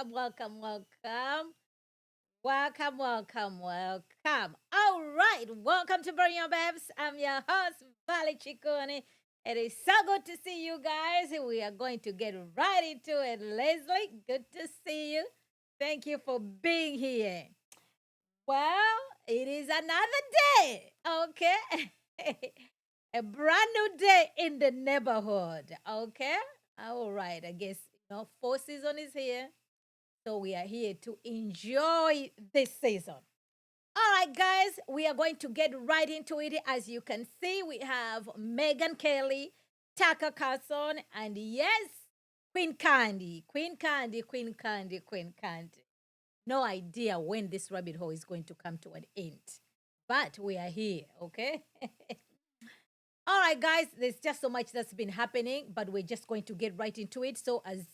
welcome, welcome, welcome. Welcome, welcome, welcome. All right, welcome to Burn Your Babs. I'm your host, Vali Chikoni. It is so good to see you guys. We are going to get right into it. Leslie, good to see you. Thank you for being here. Well, it is another day, okay? A brand new day in the neighborhood, okay? All right, I guess fall season is here. So we are here to enjoy this season. All right, guys, we are going to get right into it. As you can see, we have Megan Kelly, Tucker Carlson, and yes, Queen Candy. Queen Candy, Queen Candy, Queen Candy. No idea when this rabbit hole is going to come to an end. But we are here, okay? All right, guys, there's just so much that's been happening, but we're just going to get right into it. So, as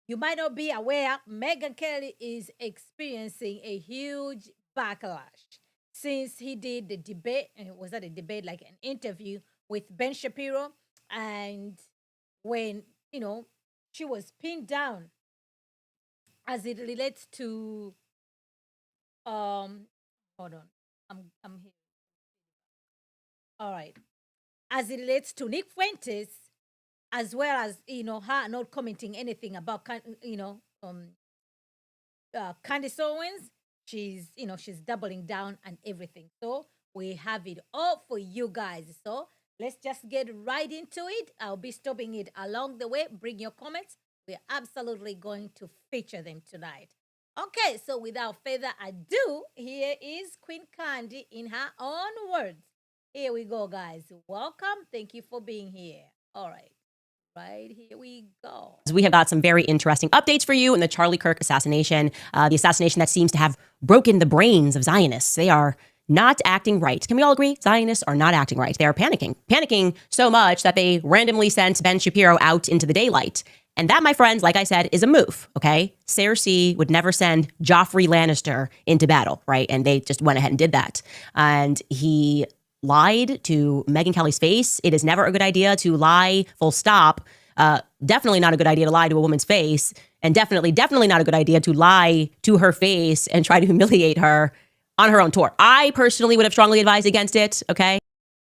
you might not be aware, Megyn Kelly is experiencing a huge backlash. since he did the debate, and was that a debate, like an interview with Ben Shapiro, and when she was pinned down as it relates to hold on, I'm here. All right, as it relates to Nick Fuentes, as well as her not commenting anything about Candace Owens. She's doubling down and everything. So we have it all for you guys. So let's just get right into it. I'll be stopping it along the way. Bring your comments. We're absolutely going to feature them tonight. Okay, so without further ado, here is Queen Candy in her own words. Here we go, guys. Welcome. Thank you for being here. All right. Right, here we go. We have got some very interesting updates for you in the Charlie Kirk assassination, the assassination that seems to have broken the brains of Zionists. They are not acting right. Can we all agree? Zionists are not acting right. They are panicking so much that they randomly sent Ben Shapiro out into the daylight. And that, my friends, like I said, is a move, okay? Cersei would never send Joffrey Lannister into battle, right? And they just went ahead and did that. And he lied to Megyn Kelly's face. It is never a good idea to lie, full stop. Definitely not a good idea to lie to a woman's face. And definitely not a good idea to lie to her face and try to humiliate her on her own tour. I personally would have strongly advised against it, okay?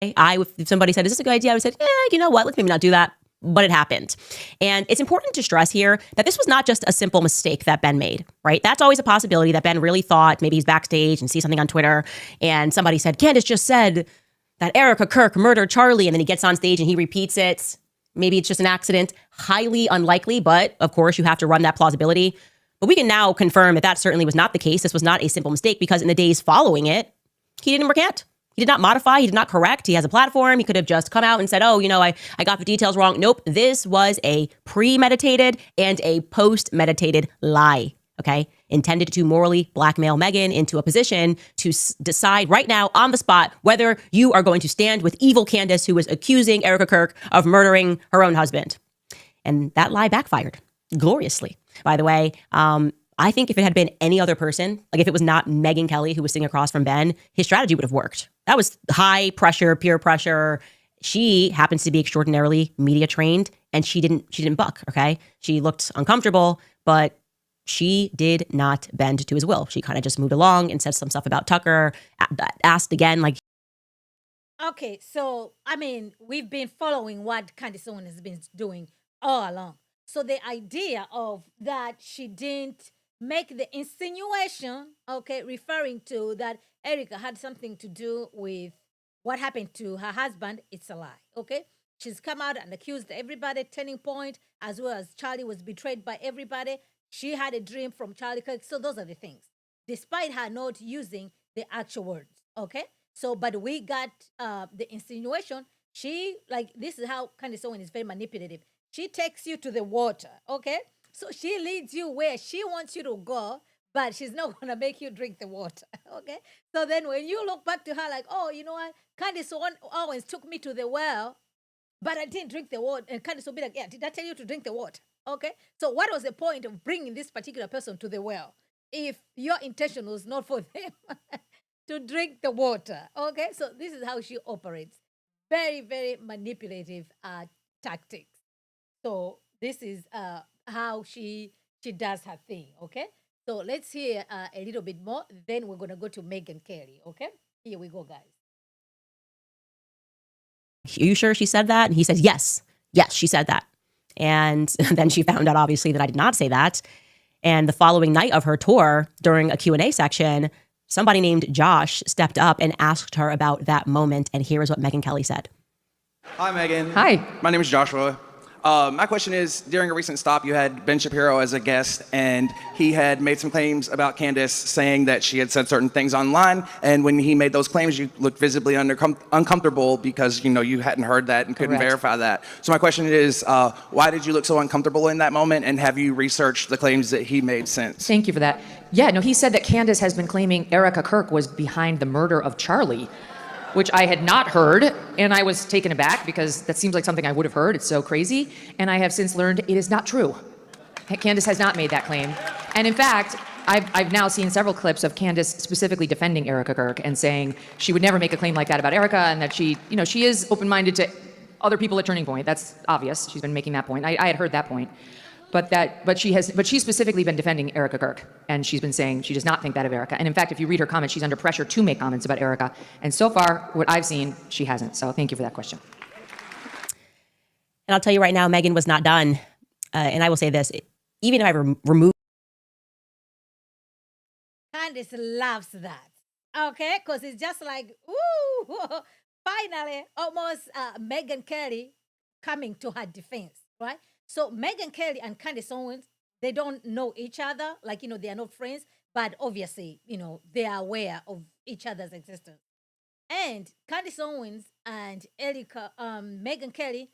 If somebody said, is this a good idea? I would have said, you know what? Let's maybe not do that. But it happened. And it's important to stress here that this was not just a simple mistake that Ben made, right? That's always a possibility that Ben really thought maybe he's backstage and sees something on Twitter and somebody said, Candace just said that Erica Kirk murdered Charlie, and then he gets on stage and he repeats it. Maybe it's just an accident. Highly unlikely, but of course you have to run that plausibility. But we can now confirm that that certainly was not the case. This was not a simple mistake because in the days following it, he didn't recant. He did not modify. He did not correct. He has a platform. He could have just come out and said, oh, I got the details wrong. Nope. This was a premeditated and a post-meditated lie, okay? Intended to morally blackmail Megyn into a position to decide right now on the spot whether you are going to stand with evil Candace, who was accusing Erica Kirk of murdering her own husband. And that lie backfired gloriously. By the way, I think if it had been any other person, like if it was not Megyn Kelly who was sitting across from Ben, his strategy would have worked. That was high pressure, peer pressure. She happens to be extraordinarily media trained, and she didn't buck, okay? She looked uncomfortable, but she did not bend to his will. She kind of just moved along and said some stuff about Tucker, asked again, like. Okay, so, we've been following what Candace Owens has been doing all along. So the idea of that she didn't make the insinuation, okay, referring to that Erica had something to do with what happened to her husband, it's a lie, okay? She's come out and accused everybody, Turning Point, as well as Charlie was betrayed by everybody. She had a dream from Charlie Kirk. So those are the things, despite her not using the actual words, okay? So, but we got the insinuation. This is how Candace Owens is very manipulative. She takes you to the water, okay? So she leads you where she wants you to go, but she's not going to make you drink the water, okay? So then when you look back to her like, oh, you know what? Candace Owens took me to the well, but I didn't drink the water. And Candace will be like, yeah, did I tell you to drink the water? Okay? So what was the point of bringing this particular person to the well if your intention was not for them to drink the water? Okay? So this is how she operates. Very, very manipulative tactics. So this is how she does her thing, okay? So let's hear a little bit more. Then we're going to go to Megyn Kelly, okay? Here we go, guys. Are you sure she said that? And he said, yes, she said that. And then she found out, obviously, that I did not say that. And the following night of her tour, during a Q&A section, somebody named Josh stepped up and asked her about that moment. And here is what Megyn Kelly said. Hi, Megyn. Hi. My name is Joshua. My question is, during a recent stop, you had Ben Shapiro as a guest, and he had made some claims about Candace, saying that she had said certain things online, and when he made those claims, you looked visibly uncomfortable because, you hadn't heard that and couldn't verify that. So my question is, why did you look so uncomfortable in that moment, and have you researched the claims that he made since? Thank you for that. Yeah, no, he said that Candace has been claiming Erica Kirk was behind the murder of Charlie, which I had not heard, and I was taken aback because that seems like something I would have heard. It's so crazy. And I have since learned it is not true. Candace has not made that claim. And in fact, I've now seen several clips of Candace specifically defending Erica Kirk and saying she would never make a claim like that about Erica, and that she is open-minded to other people at Turning Point. That's obvious. She's been making that point. I had heard that point. But she's specifically been defending Erica Kirk, and she's been saying she does not think that of Erica. And in fact, if you read her comments, she's under pressure to make comments about Erica. And so far, what I've seen, she hasn't. So thank you for that question. And I'll tell you right now, Megyn was not done. And I will say this, even if I remove. Candace loves that. Okay? Because it's just like, ooh, finally, almost Megyn Kelly coming to her defense, right? So Megyn Kelly and Candace Owens, they don't know each other. Like, they are not friends. But obviously, they are aware of each other's existence. And Candace Owens and Megyn Kelly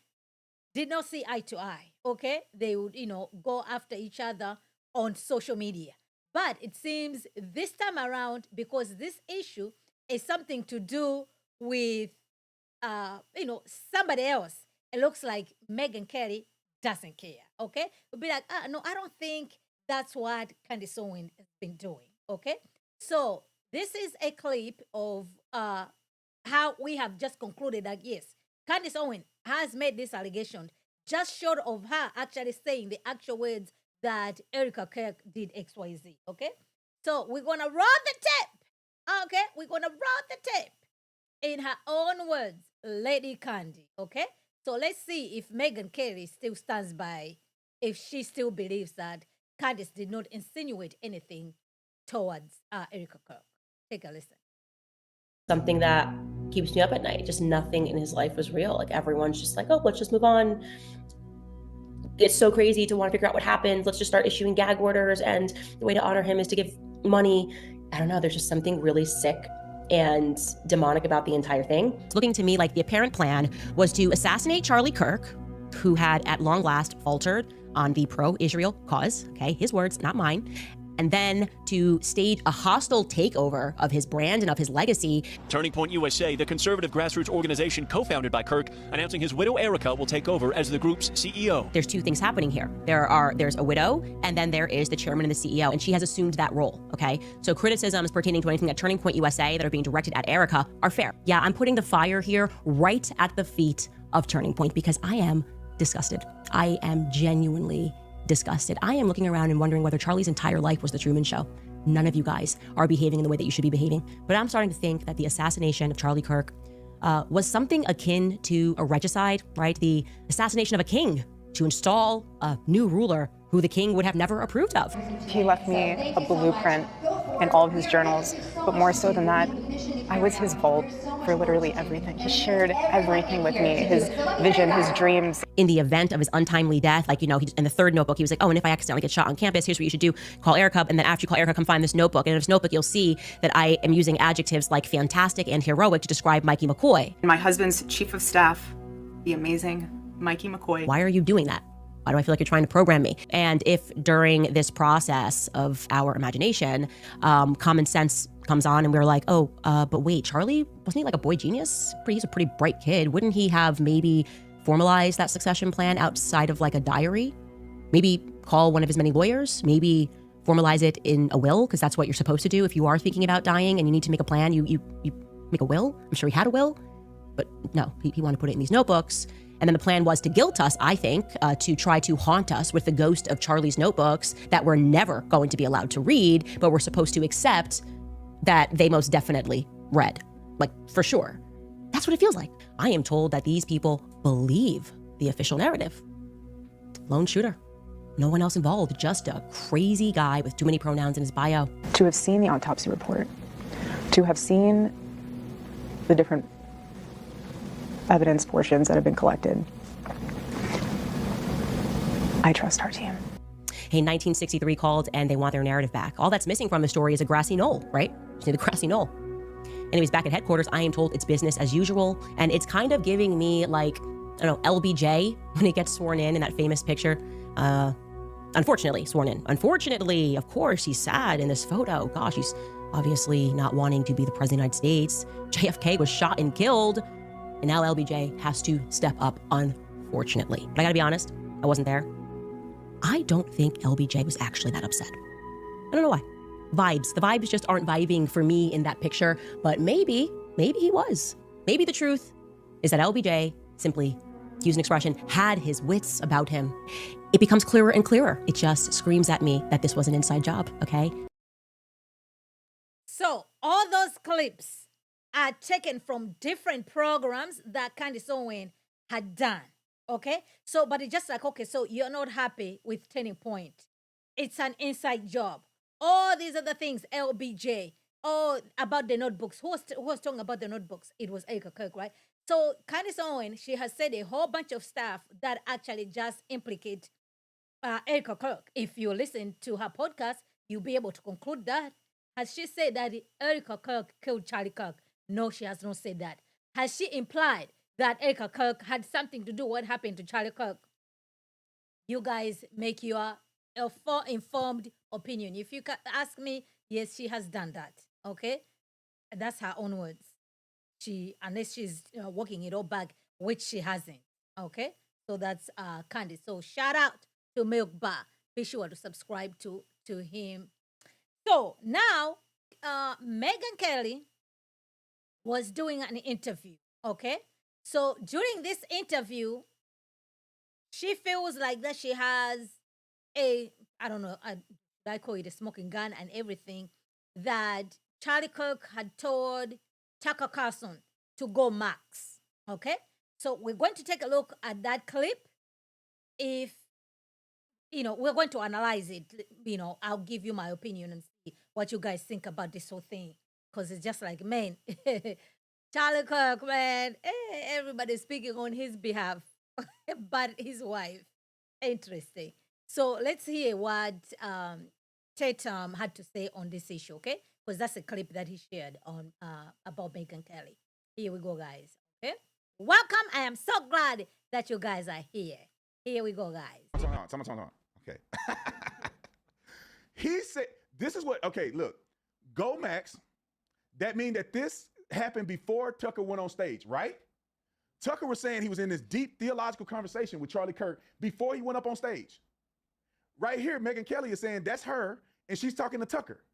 did not see eye to eye, okay? They would, go after each other on social media. But it seems this time around, because this issue is something to do with, somebody else, it looks like Megyn Kelly doesn't care, okay? We'll be like, no, I don't think that's what Candace Owens has been doing, okay? So this is a clip of how we have just concluded that, yes, Candace Owens has made this allegation just short of her actually saying the actual words that Erica Kirk did XYZ, okay? So we're going to roll the tape, okay? We're going to roll the tape in her own words, Lady Candy, okay? So let's see if Megyn Kelly still stands by, if she still believes that Candace did not insinuate anything towards Erica Kirk. Take a listen. Something that keeps me up at night. Just nothing in his life was real. Like, everyone's just like, oh, let's just move on. It's so crazy to want to figure out what happened. Let's just start issuing gag orders. And the way to honor him is to give money. I don't know. There's just something really sick and demonic about the entire thing. It's looking to me like the apparent plan was to assassinate Charlie Kirk, who had at long last faltered on the pro-Israel cause. Okay, his words, not mine. And then to stage a hostile takeover of his brand and of his legacy. Turning Point USA, the conservative grassroots organization co-founded by Kirk, announcing his widow Erica will take over as the group's CEO. There's two things happening here. There's a widow, and then there is the chairman and the CEO, and she has assumed that role, okay? So criticisms pertaining to anything at Turning Point USA that are being directed at Erica are fair. Yeah, I'm putting the fire here right at the feet of Turning Point because I am disgusted. I am genuinely disgusted. I am looking around and wondering whether Charlie's entire life was the Truman Show. None of you guys are behaving in the way that you should be behaving. But I'm starting to think that the assassination of Charlie Kirk was something akin to a regicide, right? The assassination of a king to install a new ruler who the king would have never approved of. He left me a blueprint in all of his journals, but more so than that, I was his vault for literally everything. He shared everything with me, his vision, his dreams. In the event of his untimely death, like, in the third notebook, he was like, oh, and if I accidentally get shot on campus, here's what you should do. Call Erica, and then after you call Erica, come find this notebook. And in this notebook, you'll see that I am using adjectives like fantastic and heroic to describe Mikey McCoy. My husband's chief of staff, the amazing Mikey McCoy. Why are you doing that? Why do I feel like you're trying to program me? And if during this process of our imagination, common sense comes on and we're like, oh, but wait, Charlie, wasn't he like a boy genius? He's a pretty bright kid. Wouldn't he have maybe formalized that succession plan outside of like a diary? Maybe call one of his many lawyers? Maybe formalize it in a will? Because that's what you're supposed to do if you are thinking about dying and you need to make a plan. You make a will. I'm sure he had a will, but no, he wanted to put it in these notebooks. And then the plan was to guilt us, I think, to try to haunt us with the ghost of Charlie's notebooks that we're never going to be allowed to read, but we're supposed to accept that they most definitely read. Like, for sure. That's what it feels like. I am told that these people believe the official narrative. Lone shooter. No one else involved. Just a crazy guy with too many pronouns in his bio. To have seen the autopsy report, to have seen the different evidence portions that have been collected, I trust our team. Hey, 1963 called and they want their narrative back. All that's missing from the story is a grassy knoll, right? Just need the grassy knoll. Anyways, back at headquarters, I am told it's business as usual. And it's kind of giving me like, I don't know, LBJ when he gets sworn in that famous picture. Unfortunately, sworn in. Unfortunately, of course, he's sad in this photo. Gosh, he's obviously not wanting to be the president of the United States. JFK was shot and killed. And now LBJ has to step up, unfortunately. But I gotta be honest, I wasn't there. I don't think LBJ was actually that upset. I don't know why. vibes. The vibes just aren't vibing for me in that picture, but maybe he was. Maybe the truth is that LBJ simply, to use an expression, had his wits about him. It becomes clearer and clearer. It just screams at me that this was an inside job, okay? So all those clips are taken from different programs that Candace Owens had done, okay? So, but it's just like, okay, so you're not happy with Turning Point. It's an inside job. All these other things, LBJ, about the notebooks. Who was talking about the notebooks? It was Erica Kirk, right? So Candace Owens, she has said a whole bunch of stuff that actually just implicate Erica Kirk. If you listen to her podcast, you'll be able to conclude that. Has she said that Erica Kirk killed Charlie Kirk? No, she has not said that. Has she implied that Erica Kirk had something to do with what happened to Charlie Kirk? You guys make your informed opinion. If you ask me, yes, she has done that. Okay, that's her own words. Unless she's working it all back, which she hasn't. Okay, so that's Candace. So shout out to Milk Bar. Be sure to subscribe to him. So now, Megyn Kelly was doing an interview. Okay, so during this interview, she feels like that she has I don't know, I call it a smoking gun and everything, that Charlie Kirk had told Tucker Carlson to go max. Okay? So we're going to take a look at that clip. If, we're going to analyze it. I'll give you my opinion and see what you guys think about this whole thing. Because it's just like, man, Charlie Kirk, man, everybody's speaking on his behalf, but his wife. Interesting. So let's hear what Tatum had to say on this issue, okay? Because that's a clip that he shared on about Megyn Kelly. Here we go, guys. Okay? Welcome. I am so glad that you guys are here. Here we go, guys. Time on. Okay. He said, this is what, okay, look, go max. That means that this happened before Tucker went on stage, right? Tucker was saying he was in this deep theological conversation with Charlie Kirk before he went up on stage. Right here, Megyn Kelly is saying that's her, and she's talking to Tucker.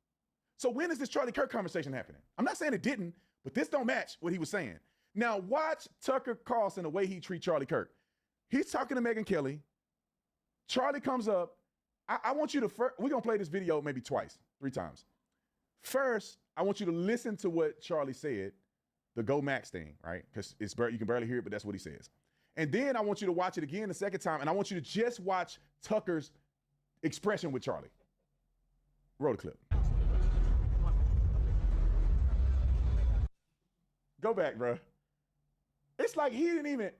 So when is this Charlie Kirk conversation happening? I'm not saying it didn't, but this don't match what he was saying. Now watch Tucker Carlson, the way he treats Charlie Kirk. He's talking to Megyn Kelly. Charlie comes up. I want you to, we're going to play this video maybe twice, 3 times. First, I want you to listen to what Charlie said, the Go Max thing, right? Because you can barely hear it, but that's what he says. And then I want you to watch it again the second time, and I want you to just watch Tucker's expression with Charlie. Roll the clip. Go back, bro. It's like he didn't even,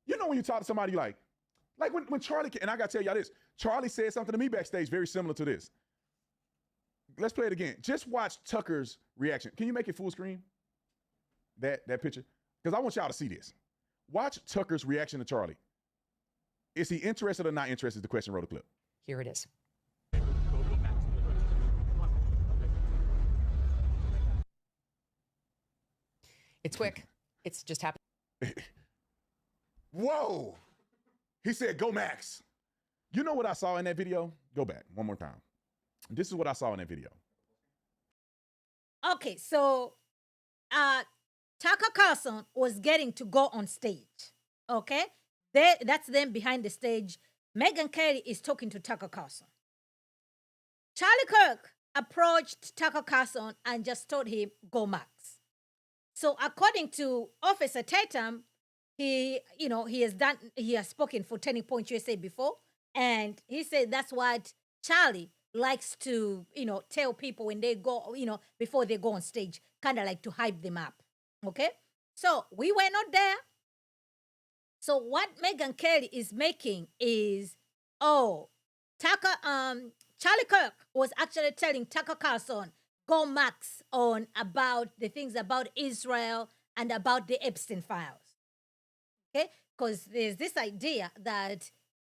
when you talk to somebody like when Charlie, and I got to tell y'all this, Charlie said something to me backstage very similar to this. Let's play it again. Just watch Tucker's reaction. Can you make it full screen? That picture? Because I want y'all to see this. Watch Tucker's reaction to Charlie. Is he interested or not interested? Is the question. Roll the clip. Here it is. It's quick. It's just happened. Whoa. He said, go Max. You know what I saw in that video? Go back one more time. This is what I saw in that video. Okay, so Tucker Carlson was getting to go on stage. Okay? That's them behind the stage. Megyn Kelly is talking to Tucker Carlson. Charlie Kirk approached Tucker Carlson and just told him, go max. So according to Officer Tatum, he has spoken for Turning Point USA before, and he said that's what Charlie likes to, tell people when they go, before they go on stage, kind of like to hype them up. Okay? So we were not there. So what Megyn Kelly is making is, Charlie Kirk was actually telling Tucker Carlson, go max on about the things about Israel and about the Epstein files. Okay? Because there's this idea that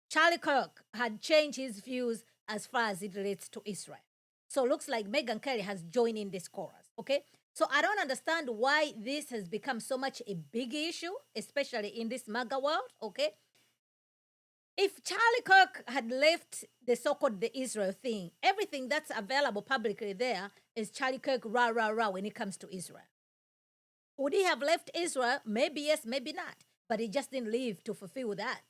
Charlie Kirk had changed his views as far as it relates to Israel. So it looks like Megyn Kelly has joined in this chorus. Okay? So I don't understand why this has become so much a big issue, especially in this MAGA world. Okay? if Charlie Kirk had left the so-called the Israel thing, everything that's available publicly there is Charlie Kirk rah rah rah when it comes to Israel. Would he have left Israel? Maybe yes, maybe not. But he just didn't leave to fulfill that.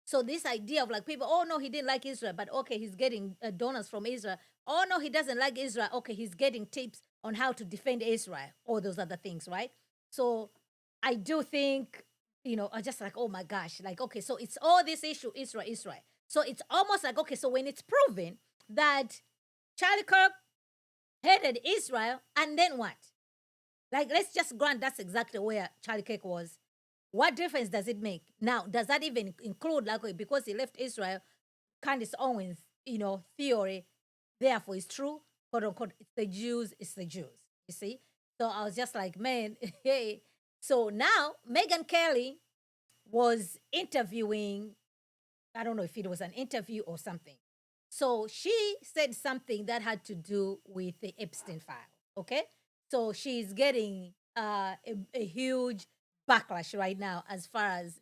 So this idea of like people, oh no, he didn't like Israel, but okay, he's getting donors from Israel. Oh no, he doesn't like Israel. Okay, he's getting tips on how to defend Israel. All those other things, right? So I do think, I just like, oh my gosh, like, okay, so it's all this issue, Israel. So it's almost like, okay, so when it's proven that Charlie Kirk hated Israel, and then what? Like, let's just grant that's exactly where Charlie Kirk was. What difference does it make? Now, does that even include, like, because he left Israel, Candace Owens, theory, therefore is true, quote unquote, it's the Jews, you see? So I was just like, man, hey. So now Megyn Kelly was interviewing, I don't know if it was an interview or something. So she said something that had to do with the Epstein file, okay? So she's getting a huge backlash right now as far as,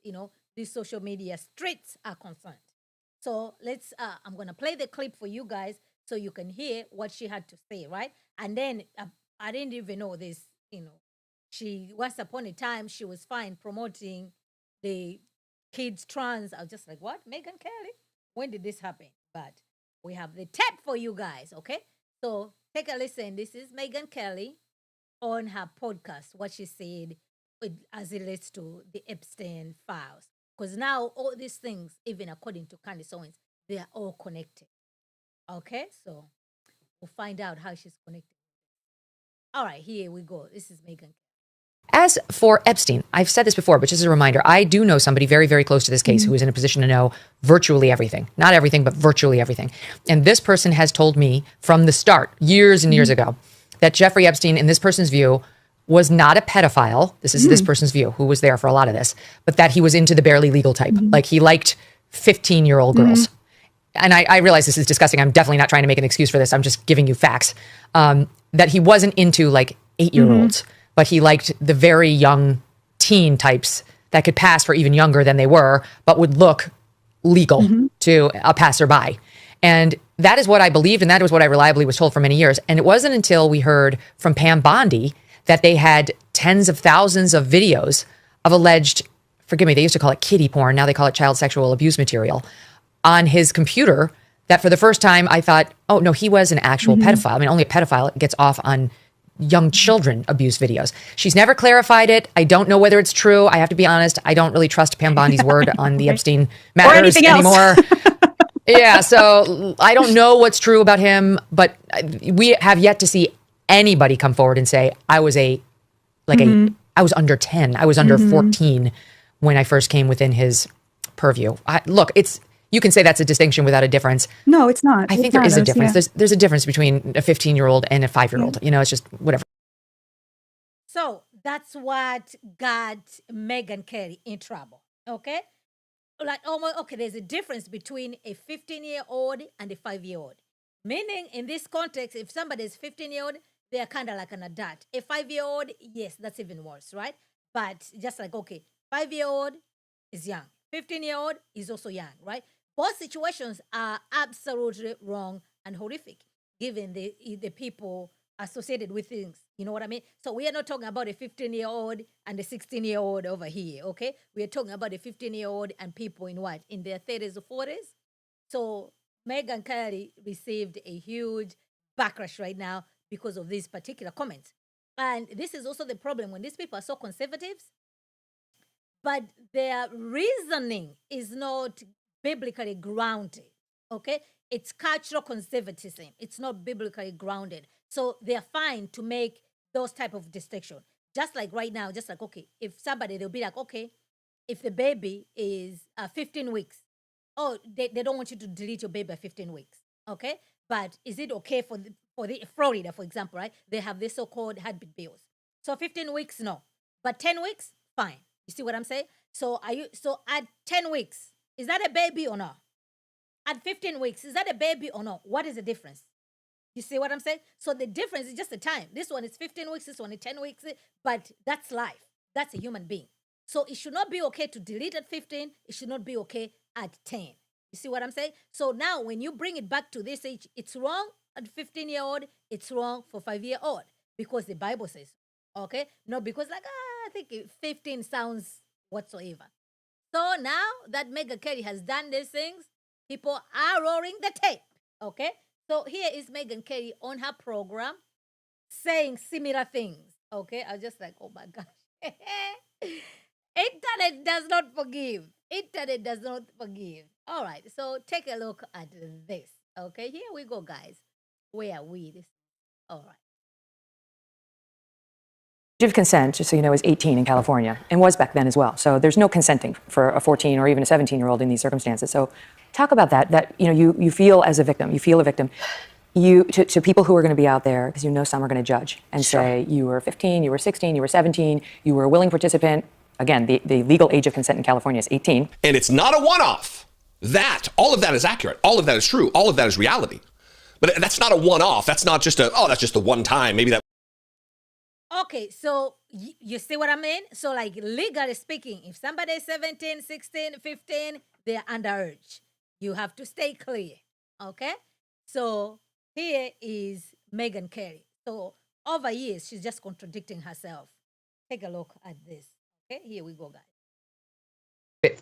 these social media streets are concerned. So I'm going to play the clip for you guys so you can hear what she had to say, right? And then I didn't even know this, she, once upon a time, she was fine promoting the kids trans. I was just like, what? Megyn Kelly? When did this happen? But we have the tape for you guys, okay? So take a listen. This is Megyn Kelly on her podcast, what she said as it relates to the Epstein files. Because now all these things, even according to Candace Owens, they are all connected. Okay? So we'll find out how she's connected. All right, here we go. This is Megyn. As for Epstein, I've said this before, but just as a reminder, I do know somebody very, very close to this case who is in a position to know virtually everything. Not everything, but virtually everything. And this person has told me from the start, years and years ago, that Jeffrey Epstein, in this person's view, was not a pedophile. This is this person's view, who was there for a lot of this, but that he was into the barely legal type. Like he liked 15-year-old girls. And I realize this is disgusting. I'm definitely not trying to make an excuse for this. I'm just giving you facts. That he wasn't into like 8-year-olds. But he liked the very young teen types that could pass for even younger than they were, but would look legal to a passerby. And that is what I believed, and that was what I reliably was told for many years. And it wasn't until we heard from Pam Bondi that they had tens of thousands of videos of alleged, forgive me, they used to call it kiddie porn, now they call it child sexual abuse material, on his computer, that for the first time I thought, oh no, he was an actual pedophile. I mean, only a pedophile gets off on young children abuse videos. She's never clarified it. I don't know whether it's true. I have to be honest. I don't really trust Pam Bondi's word on the Epstein matters anymore. Yeah, so I don't know what's true about him, but we have yet to see anybody come forward and say, I was I was under 10. I was under 14 when I first came within his purview. Look, you can say that's a distinction without a difference. No, it's not. I think there is a difference. Yeah. There's a difference between a 15-year-old and a 5-year-old. It's just whatever. So that's what got Megyn Kelly in trouble. Okay? Like, okay, there's a difference between a 15-year-old and a 5-year-old. Meaning, in this context, if somebody is 15-year-old, they're kind of like an adult. A 5-year-old, yes, that's even worse, right? But just like, okay, 5-year-old is young. 15-year-old is also young, right? Both situations are absolutely wrong and horrific, given the people associated with things. You know what I mean? So we are not talking about a 15-year-old and a 16-year-old over here, okay? We are talking about a 15-year-old and people in what? In their 30s or 40s? So Megyn Kelly received a huge backlash right now because of these particular comments. And this is also the problem when these people are so conservative, but their reasoning is not biblically grounded, okay? It's cultural conservatism. It's not biblically grounded. So they're fine to make those type of distinction. Just like right now, just like, okay, if somebody, they'll be like, okay, if the baby is 15 weeks, oh, they don't want you to delete your baby at 15 weeks, okay? But is it okay for the Florida, for example, right? They have this so-called heartbeat bills. So 15 weeks, no. But 10 weeks, fine. You see what I'm saying? So at 10 weeks, is that a baby or not? At 15 weeks, is that a baby or not? What is the difference? You see what I'm saying? So the difference is just the time. This one is 15 weeks, this one is 10 weeks, but that's life. That's a human being. So it should not be okay to delete at 15. It should not be okay at 10. You see what I'm saying? So now when you bring it back to this age, it's wrong at 15-year-old, it's wrong for 5-year-old because the Bible says so. Okay? No, because like, I think 15 sounds whatsoever. So now that Megyn Kelly has done these things, people are roaring the tape. Okay? So here is Megyn Kelly on her program saying similar things. Okay? I was just like, oh my gosh. Internet does not forgive. Internet does not forgive. All right, so take a look at this. Okay, here we go, guys. Where are we? This. All right. Age of consent, just so you know, is 18 in California and was back then as well. So there's no consenting for a 14 or even a 17-year-old in these circumstances. So talk about that you feel as a victim. You feel a victim. To people who are going to be out there, because you know some are going to judge and say you were 15, you were 16, you were 17, you were a willing participant. Again, the legal age of consent in California is 18. And it's not a one-off. All of that is accurate. All of that is true. All of that is reality. But that's not a one-off. That's not just that's just the one time. Maybe that. Okay, so you see what I mean? So like legally speaking, if somebody is 17, 16, 15, they're underage. You have to stay clear, okay? So here is Megyn Kelly. So over years, she's just contradicting herself. Take a look at this. Okay, here we go, guys.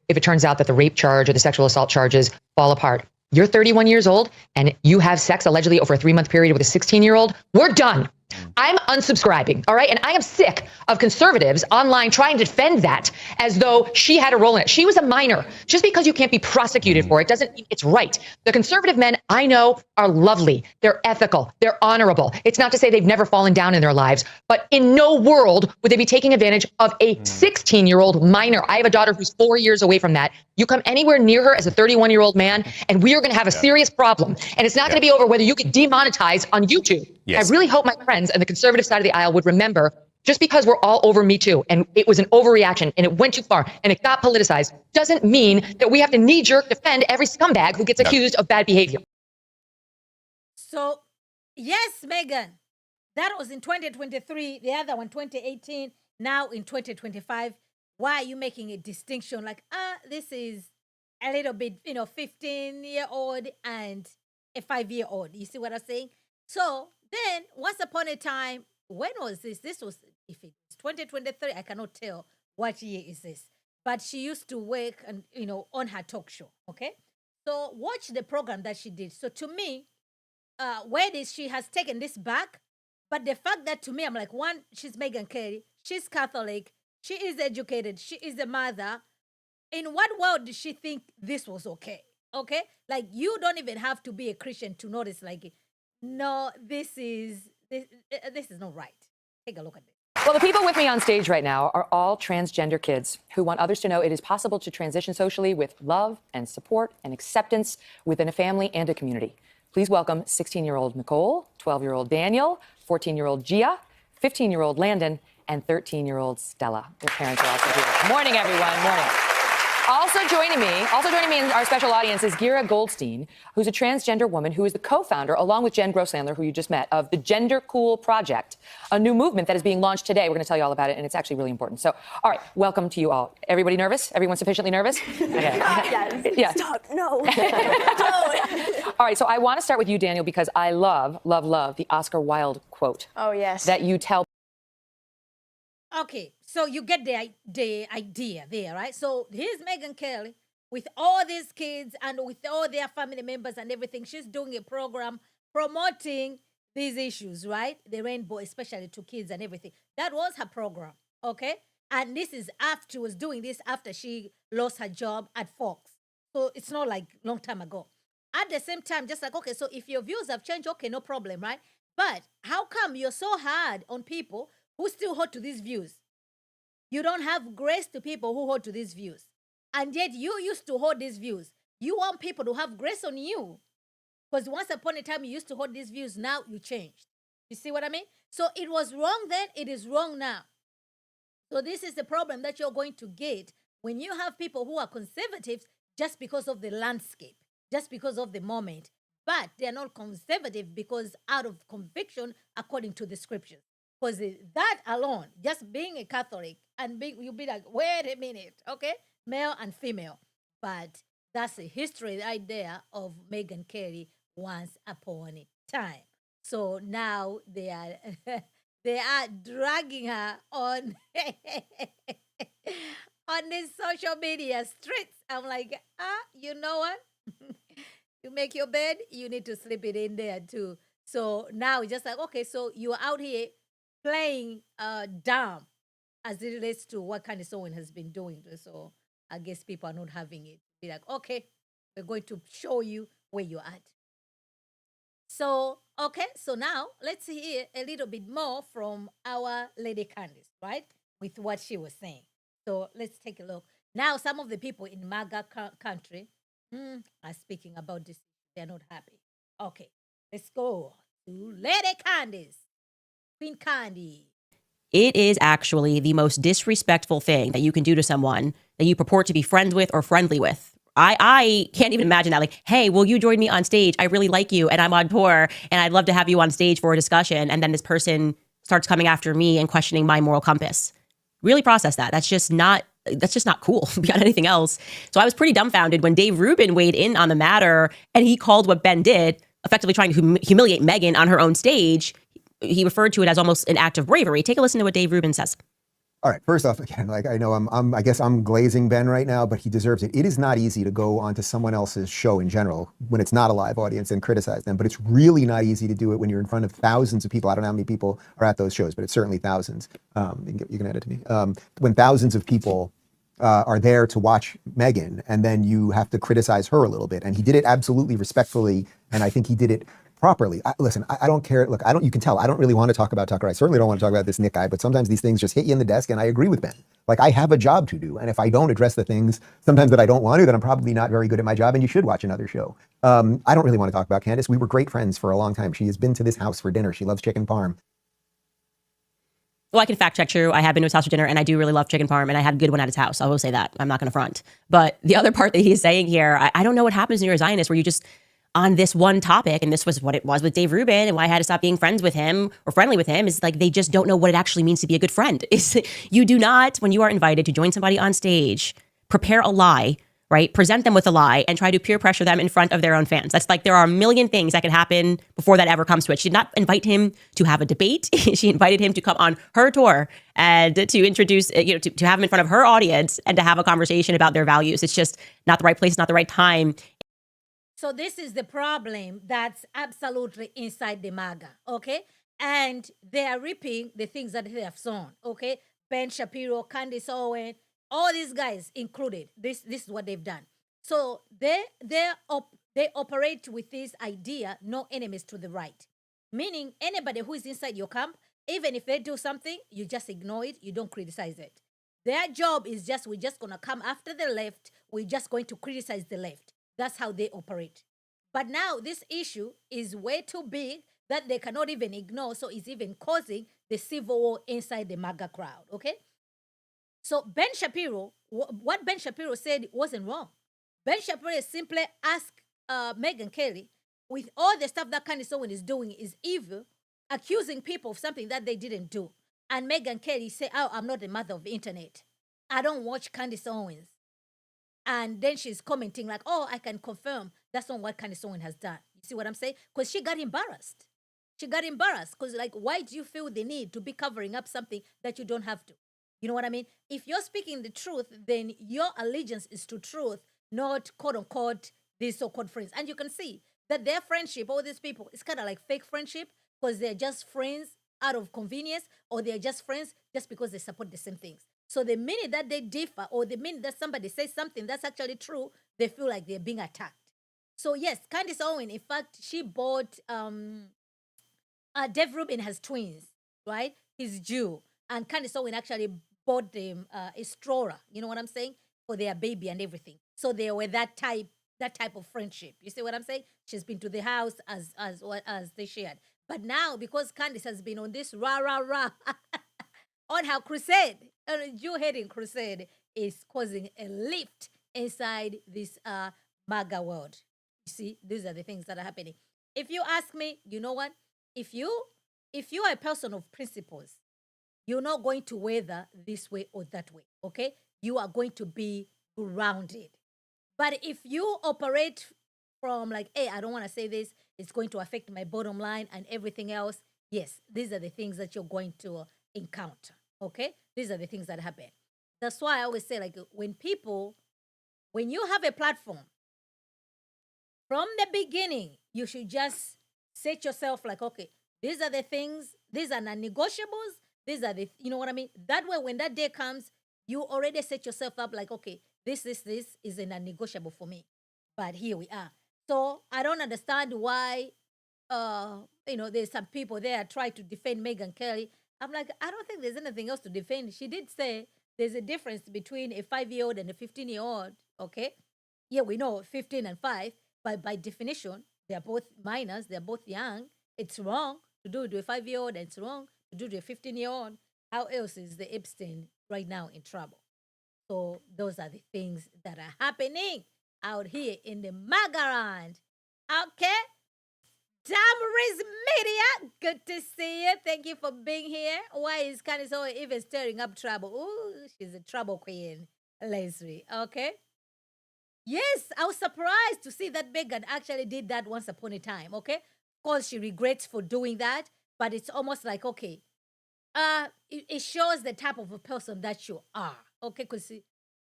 If it turns out that the rape charge or the sexual assault charges fall apart, you're 31 years old and you have sex allegedly over a 3-month period with a 16-year-old, we're done. I'm unsubscribing, all right? And I am sick of conservatives online trying to defend that as though she had a role in it. She was a minor. Just because you can't be prosecuted for it doesn't mean it's right. The conservative men I know are lovely. They're ethical. They're honorable. It's not to say they've never fallen down in their lives, but in no world would they be taking advantage of a 16-year-old minor. I have a daughter who's 4 years away from that. You come anywhere near her as a 31-year-old man, and we are going to have a serious problem. And it's not going to be over whether you get demonetized on YouTube. Yes. I really hope my friends and the conservative side of the aisle would remember, just because we're all over Me Too and it was an overreaction and it went too far and it got politicized doesn't mean that we have to knee-jerk defend every scumbag who gets accused of bad behavior. So, yes, Megyn, that was in 2023, the other one 2018, now in 2025. Why are you making a distinction like, this is a little bit, 15-year-old and a 5-year-old? You see what I'm saying? So then, once upon a time, when was this? This was, if it's 2023, I cannot tell what year is this. But she used to work and on her talk show. Okay, so watch the program that she did. So to me, she has taken this back. But the fact that to me, I'm like, one, she's Megyn Kelly, she's Catholic, she is educated, she is a mother. In what world did she think this was okay? Okay, like you don't even have to be a Christian to notice, like, no, this is not right. Take a look at this. Well, the people with me on stage right now are all transgender kids who want others to know it is possible to transition socially with love and support and acceptance within a family and a community. Please welcome 16-year-old Nicole, 12-year-old Daniel, 14-year-old Gia, 15-year-old Landon, and 13-year-old Stella. Their parents are also here. Morning, everyone. Morning. Also joining me in our special audience is Gira Goldstein, who's a transgender woman who is the co-founder, along with Jen Grosslandler, who you just met, of the Gender Cool Project, a new movement that is being launched today. We're going to tell you all about it, and it's actually really important. So, all right, welcome to you all. Everybody nervous? Everyone sufficiently nervous? Okay. Yes. Yeah. Stop. No. Don't. All right, so I want to start with you, Daniel, because I love the Oscar Wilde quote. Oh, yes. That you tell. Okay, so you get the idea there, right? So here's Megyn Kelly with all these kids and with all their family members and everything. She's doing a program promoting these issues, right? The rainbow, especially to kids and everything. That was her program, okay? And this is after she was doing this after she lost her job at Fox. So it's not like long time ago. At the same time, just like, okay, so if your views have changed, okay, no problem, right? But how come you're so hard on people who still hold to these views? You don't have grace to people who hold to these views. And yet you used to hold these views. You want people to have grace on you. Because once upon a time you used to hold these views, now you changed. You see what I mean? So it was wrong then, it is wrong now. So this is the problem that you're going to get when you have people who are conservatives just because of the landscape, just because of the moment. But they're not conservative because out of conviction according to the scriptures. Because that alone, just being a Catholic and you'll be like, wait a minute, okay? Male and female. But That's a history right there of Megyn Kelly once upon a time. So now they are they are dragging her on on the social media streets. I'm like, you know what? You make your bed, you need to sleep it in there too. So now it's just like, okay, so you're out here playing dumb as it relates to what Candace Owens has been doing. So I guess people are not having it. Be like, okay, we're going to show you where you're at. So, okay, so now let's hear a little bit more from our Lady Candace, right? With what she was saying. So let's take a look. Now, some of the people in MAGA country are speaking about this. They're not happy. Okay, let's go to Lady Candace, Queen Candy. It is actually the most disrespectful thing that you can do to someone that you purport to be friends with or friendly with. I can't even imagine that. Like, hey, will you join me on stage? I really like you and I'm on tour and I'd love to have you on stage for a discussion. And then this person starts coming after me and questioning my moral compass. Really process that. That's just not cool beyond anything else. So I was pretty dumbfounded when Dave Rubin weighed in on the matter and he called what Ben did, effectively trying to humiliate Megyn on her own stage. He referred to it as almost an act of bravery. Take a listen to what Dave Rubin says. All right. First off, again, like I know I guess I'm glazing Ben right now, but he deserves it. It is not easy to go onto someone else's show in general when it's not a live audience and criticize them. But it's really not easy to do it when you're in front of thousands of people. I don't know how many people are at those shows, but it's certainly thousands. You can add it to me. When thousands of people are there to watch Megyn, and then you have to criticize her a little bit, and he did it absolutely respectfully, and I think he did it properly. Listen, I don't care. Look, you can tell I don't really want to talk about Tucker. I certainly don't want to talk about this Nick guy, but sometimes these things just hit you in the desk, and I agree with Ben. Like, I have a job to do, and if I don't address the things sometimes that I don't want to, then I'm probably not very good at my job, and you should watch another show. I don't really want to talk about Candace. We were great friends for a long time. She has been to this house for dinner. She loves chicken parm. Well, I can fact check true. I have been to his house for dinner and I do really love chicken parm and I had a good one at his house. I will say that. I'm not going to front. But the other part that he's saying here, I don't know what happens when you're a Zionist where you just, on this one topic, and this was what it was with Dave Rubin and why I had to stop being friends with him or friendly with him, is like they just don't know what it actually means to be a good friend. You do not, when you are invited to join somebody on stage, prepare a lie, right? Present them with a lie and try to peer pressure them in front of their own fans. That's like, there are a million things that can happen before that ever comes to it. She did not invite him to have a debate. She invited him to come on her tour and to introduce, to have him in front of her audience and to have a conversation about their values. It's just not the right place, not the right time. So this is the problem that's absolutely inside the MAGA, okay? And they are reaping the things that they have sown, okay? Ben Shapiro, Candace Owens, all these guys included. This is what they've done. So they operate with this idea, no enemies to the right. Meaning anybody who is inside your camp, even if they do something, you just ignore it, you don't criticize it. Their job is just, we're just going to come after the left, we're just going to criticize the left. That's how they operate. But now this issue is way too big that they cannot even ignore, so it's even causing the civil war inside the MAGA crowd, okay? So Ben Shapiro, what Ben Shapiro said wasn't wrong. Ben Shapiro simply asked Megyn Kelly, with all the stuff that Candace Owens is doing is evil, accusing people of something that they didn't do. And Megyn Kelly said, oh, I'm not the mother of the internet. I don't watch Candace Owens. And then she's commenting like, oh, I can confirm that's not what Candace Owens has done. You see what I'm saying? Because she got embarrassed. She got embarrassed because, like, why do you feel the need to be covering up something that you don't have to? You know what I mean? If you're speaking the truth, then your allegiance is to truth, not quote unquote these so-called friends. And you can see that their friendship, all these people, it's kind of like fake friendship because they're just friends out of convenience, or they're just friends just because they support the same things. So the minute that they differ, or the minute that somebody says something that's actually true, they feel like they're being attacked. So yes, Candace Owens, in fact, she bought, Dave Rubin has twins, right? He's Jew. And Candace Owens actually bought them a stroller, you know what I'm saying? For their baby and everything. So they were that type of friendship. You see what I'm saying? She's been to the house as they shared. But now, because Candace has been on this rah on her crusade, a Jew-hating crusade, is causing a lift inside this MAGA world. You see, these are the things that are happening. If you ask me, you know what? If you are a person of principles, you're not going to weather this way or that way, okay? You are going to be grounded. But if you operate from like, hey, I don't want to say this, it's going to affect my bottom line and everything else, yes, these are the things that you're going to encounter. Okay? These are the things that happen. That's why I always say, like, when you have a platform, from the beginning, you should just set yourself like, okay, these are the things, these are non-negotiables, these are the, you know what I mean? That way, when that day comes, you already set yourself up like, okay, this is a non-negotiable for me. But here we are. So I don't understand why, there's some people there try to defend Megyn Kelly. I'm like, I don't think there's anything else to defend. She did say there's a difference between a 5-year-old and a 15-year-old, okay? Yeah, we know 15 and 5, but by definition, they're both minors, they're both young. It's wrong to do it to a 5-year-old, and it's wrong to do it to a 15-year-old. How else is the Epstein right now in trouble? So those are the things that are happening out here in the Magaland. Okay? Damaris Media, good to see you. Thank you for being here. Why is Candace Owens even stirring up trouble? Ooh, she's a trouble queen, Leslie. Okay? Yes, I was surprised to see that Megyn actually did that once upon a time, okay? Of course, she regrets for doing that, but it's almost like, okay, it shows the type of a person that you are, okay? Because,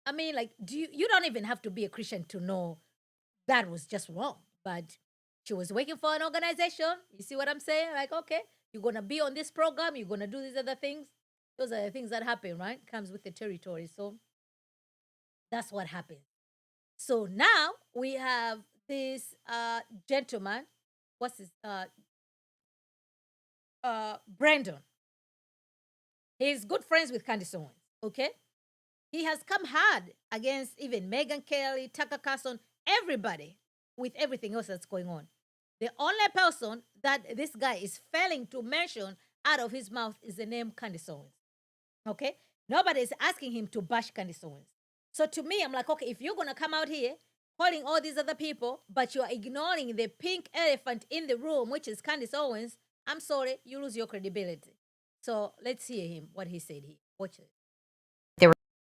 I mean, like, you don't even have to be a Christian to know that was just wrong, but she was working for an organization. You see what I'm saying? Like, okay, you're going to be on this program, you're going to do these other things. Those are the things that happen, right? Comes with the territory. So that's what happened. So now we have this gentleman, what's his, Brandon. He's good friends with Candace Owens, okay? He has come hard against even Megyn Kelly, Tucker Carlson, everybody with everything else that's going on. The only person that this guy is failing to mention out of his mouth is the name Candace Owens, okay? Nobody is asking him to bash Candace Owens. So to me, I'm like, okay, if you're going to come out here calling all these other people, but you're ignoring the pink elephant in the room, which is Candace Owens, I'm sorry, you lose your credibility. So let's hear him, what he said here. Watch it.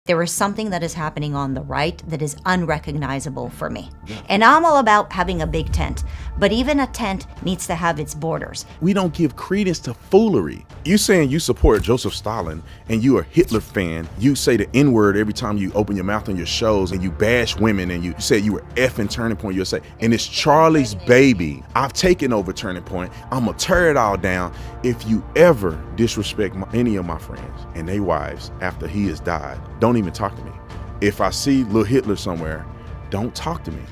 There is something that is happening on the right that is unrecognizable for me. And I'm all about having a big tent, but even a tent needs to have its borders. We don't give credence to foolery. You saying you support Joseph Stalin and you a Hitler fan, you say the N-word every time you open your mouth on your shows, and you bash women, and you say you were effing Turning Point USA, and it's Charlie's baby. I've taken over Turning Point. I'm gonna tear it all down. If you ever disrespect any of my friends and their wives after he has died, don't even talk to me. If I see Lil Hitler somewhere, don't talk to me.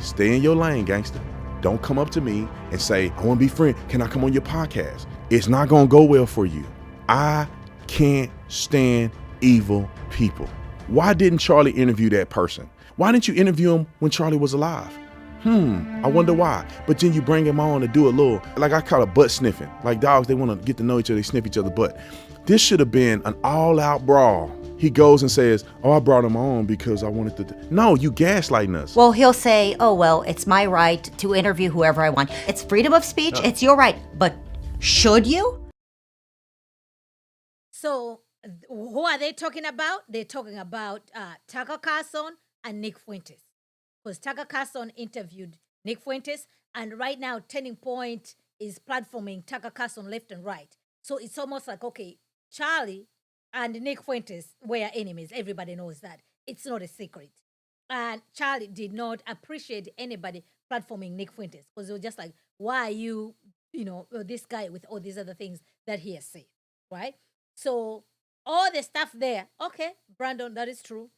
Stay in your lane, gangster. Don't come up to me and say, I want to be friends. Can I come on your podcast? It's not going to go well for you. I can't stand evil people. Why didn't Charlie interview that person? Why didn't you interview him when Charlie was alive? I wonder why. But then you bring him on to do a little, like I call it butt sniffing. Like dogs, they want to get to know each other, they sniff each other's butt. This should have been an all-out brawl. He goes and says, oh, I brought him on because I wanted to. No, you gaslighting us. Well, he'll say, oh, well, it's my right to interview whoever I want. It's freedom of speech. It's your right. But should you? So who are they talking about? They're talking about Tucker Carlson and Nick Fuentes. Because Tucker Carlson interviewed Nick Fuentes, and right now Turning Point is platforming Tucker Carlson left and right. So it's almost like, okay, Charlie and Nick Fuentes were enemies. Everybody knows that. It's not a secret. And Charlie did not appreciate anybody platforming Nick Fuentes, because it was just like, why are you, this guy with all these other things that he has said, right? So all the stuff there, okay, Brandon, that is true.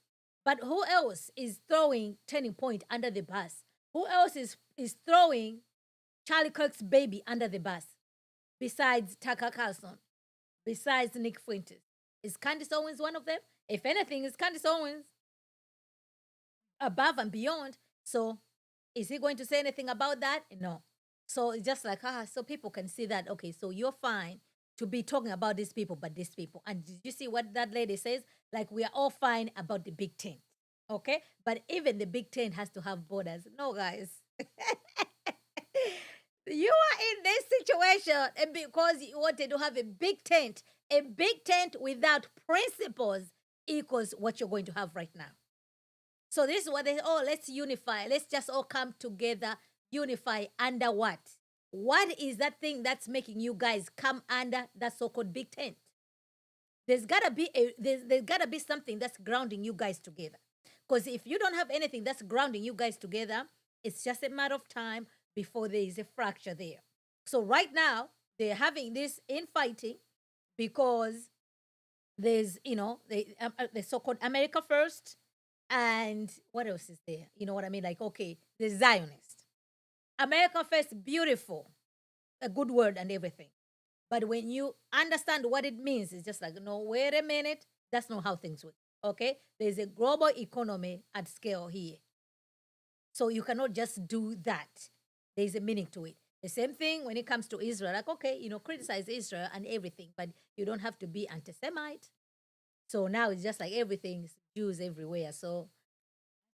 But who else is throwing Turning Point under the bus? Who else is throwing Charlie Kirk's baby under the bus besides Tucker Carlson, besides Nick Fuentes? Is Candace Owens one of them? If anything, is Candace Owens above and beyond. So is he going to say anything about that? No. So it's just like, so people can see that, okay, so you're fine to be talking about these people, but these people. And did you see what that lady says? Like, we are all fine about the big tent, okay? But even the big tent has to have borders. No, guys. You are in this situation, and because you wanted to have a big tent without principles equals what you're going to have right now. So this is what they, let's unify. Let's just all come together, unify under what? What is that thing that's making you guys come under that so-called big tent? There's gotta be there's gotta be something that's grounding you guys together. Because if you don't have anything that's grounding you guys together, it's just a matter of time before there is a fracture there. So right now, they're having this infighting because there's, the so-called America First, and what else is there? You know what I mean? Like, okay, the Zionist. America First, beautiful, a good word and everything. But when you understand what it means, it's just like, no, wait a minute. That's not how things work. Okay? There's a global economy at scale here. So you cannot just do that. There's a meaning to it. The same thing when it comes to Israel. Like, okay, criticize Israel and everything, but you don't have to be anti-Semite. So now it's just like everything's Jews everywhere. So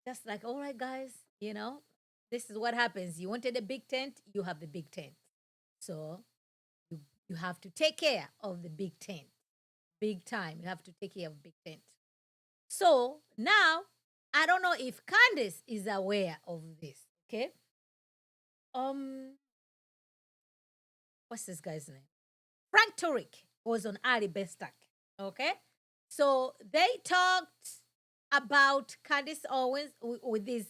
just like, all right, guys, this is what happens. You wanted a big tent, you have the big tent. So you have to take care of the big tent. Big time. You have to take care of big tent. So now, I don't know if Candace is aware of this, okay? What's this guy's name? Frank Turek was on Ali Bestak, okay? So they talked about Candace Owens with this,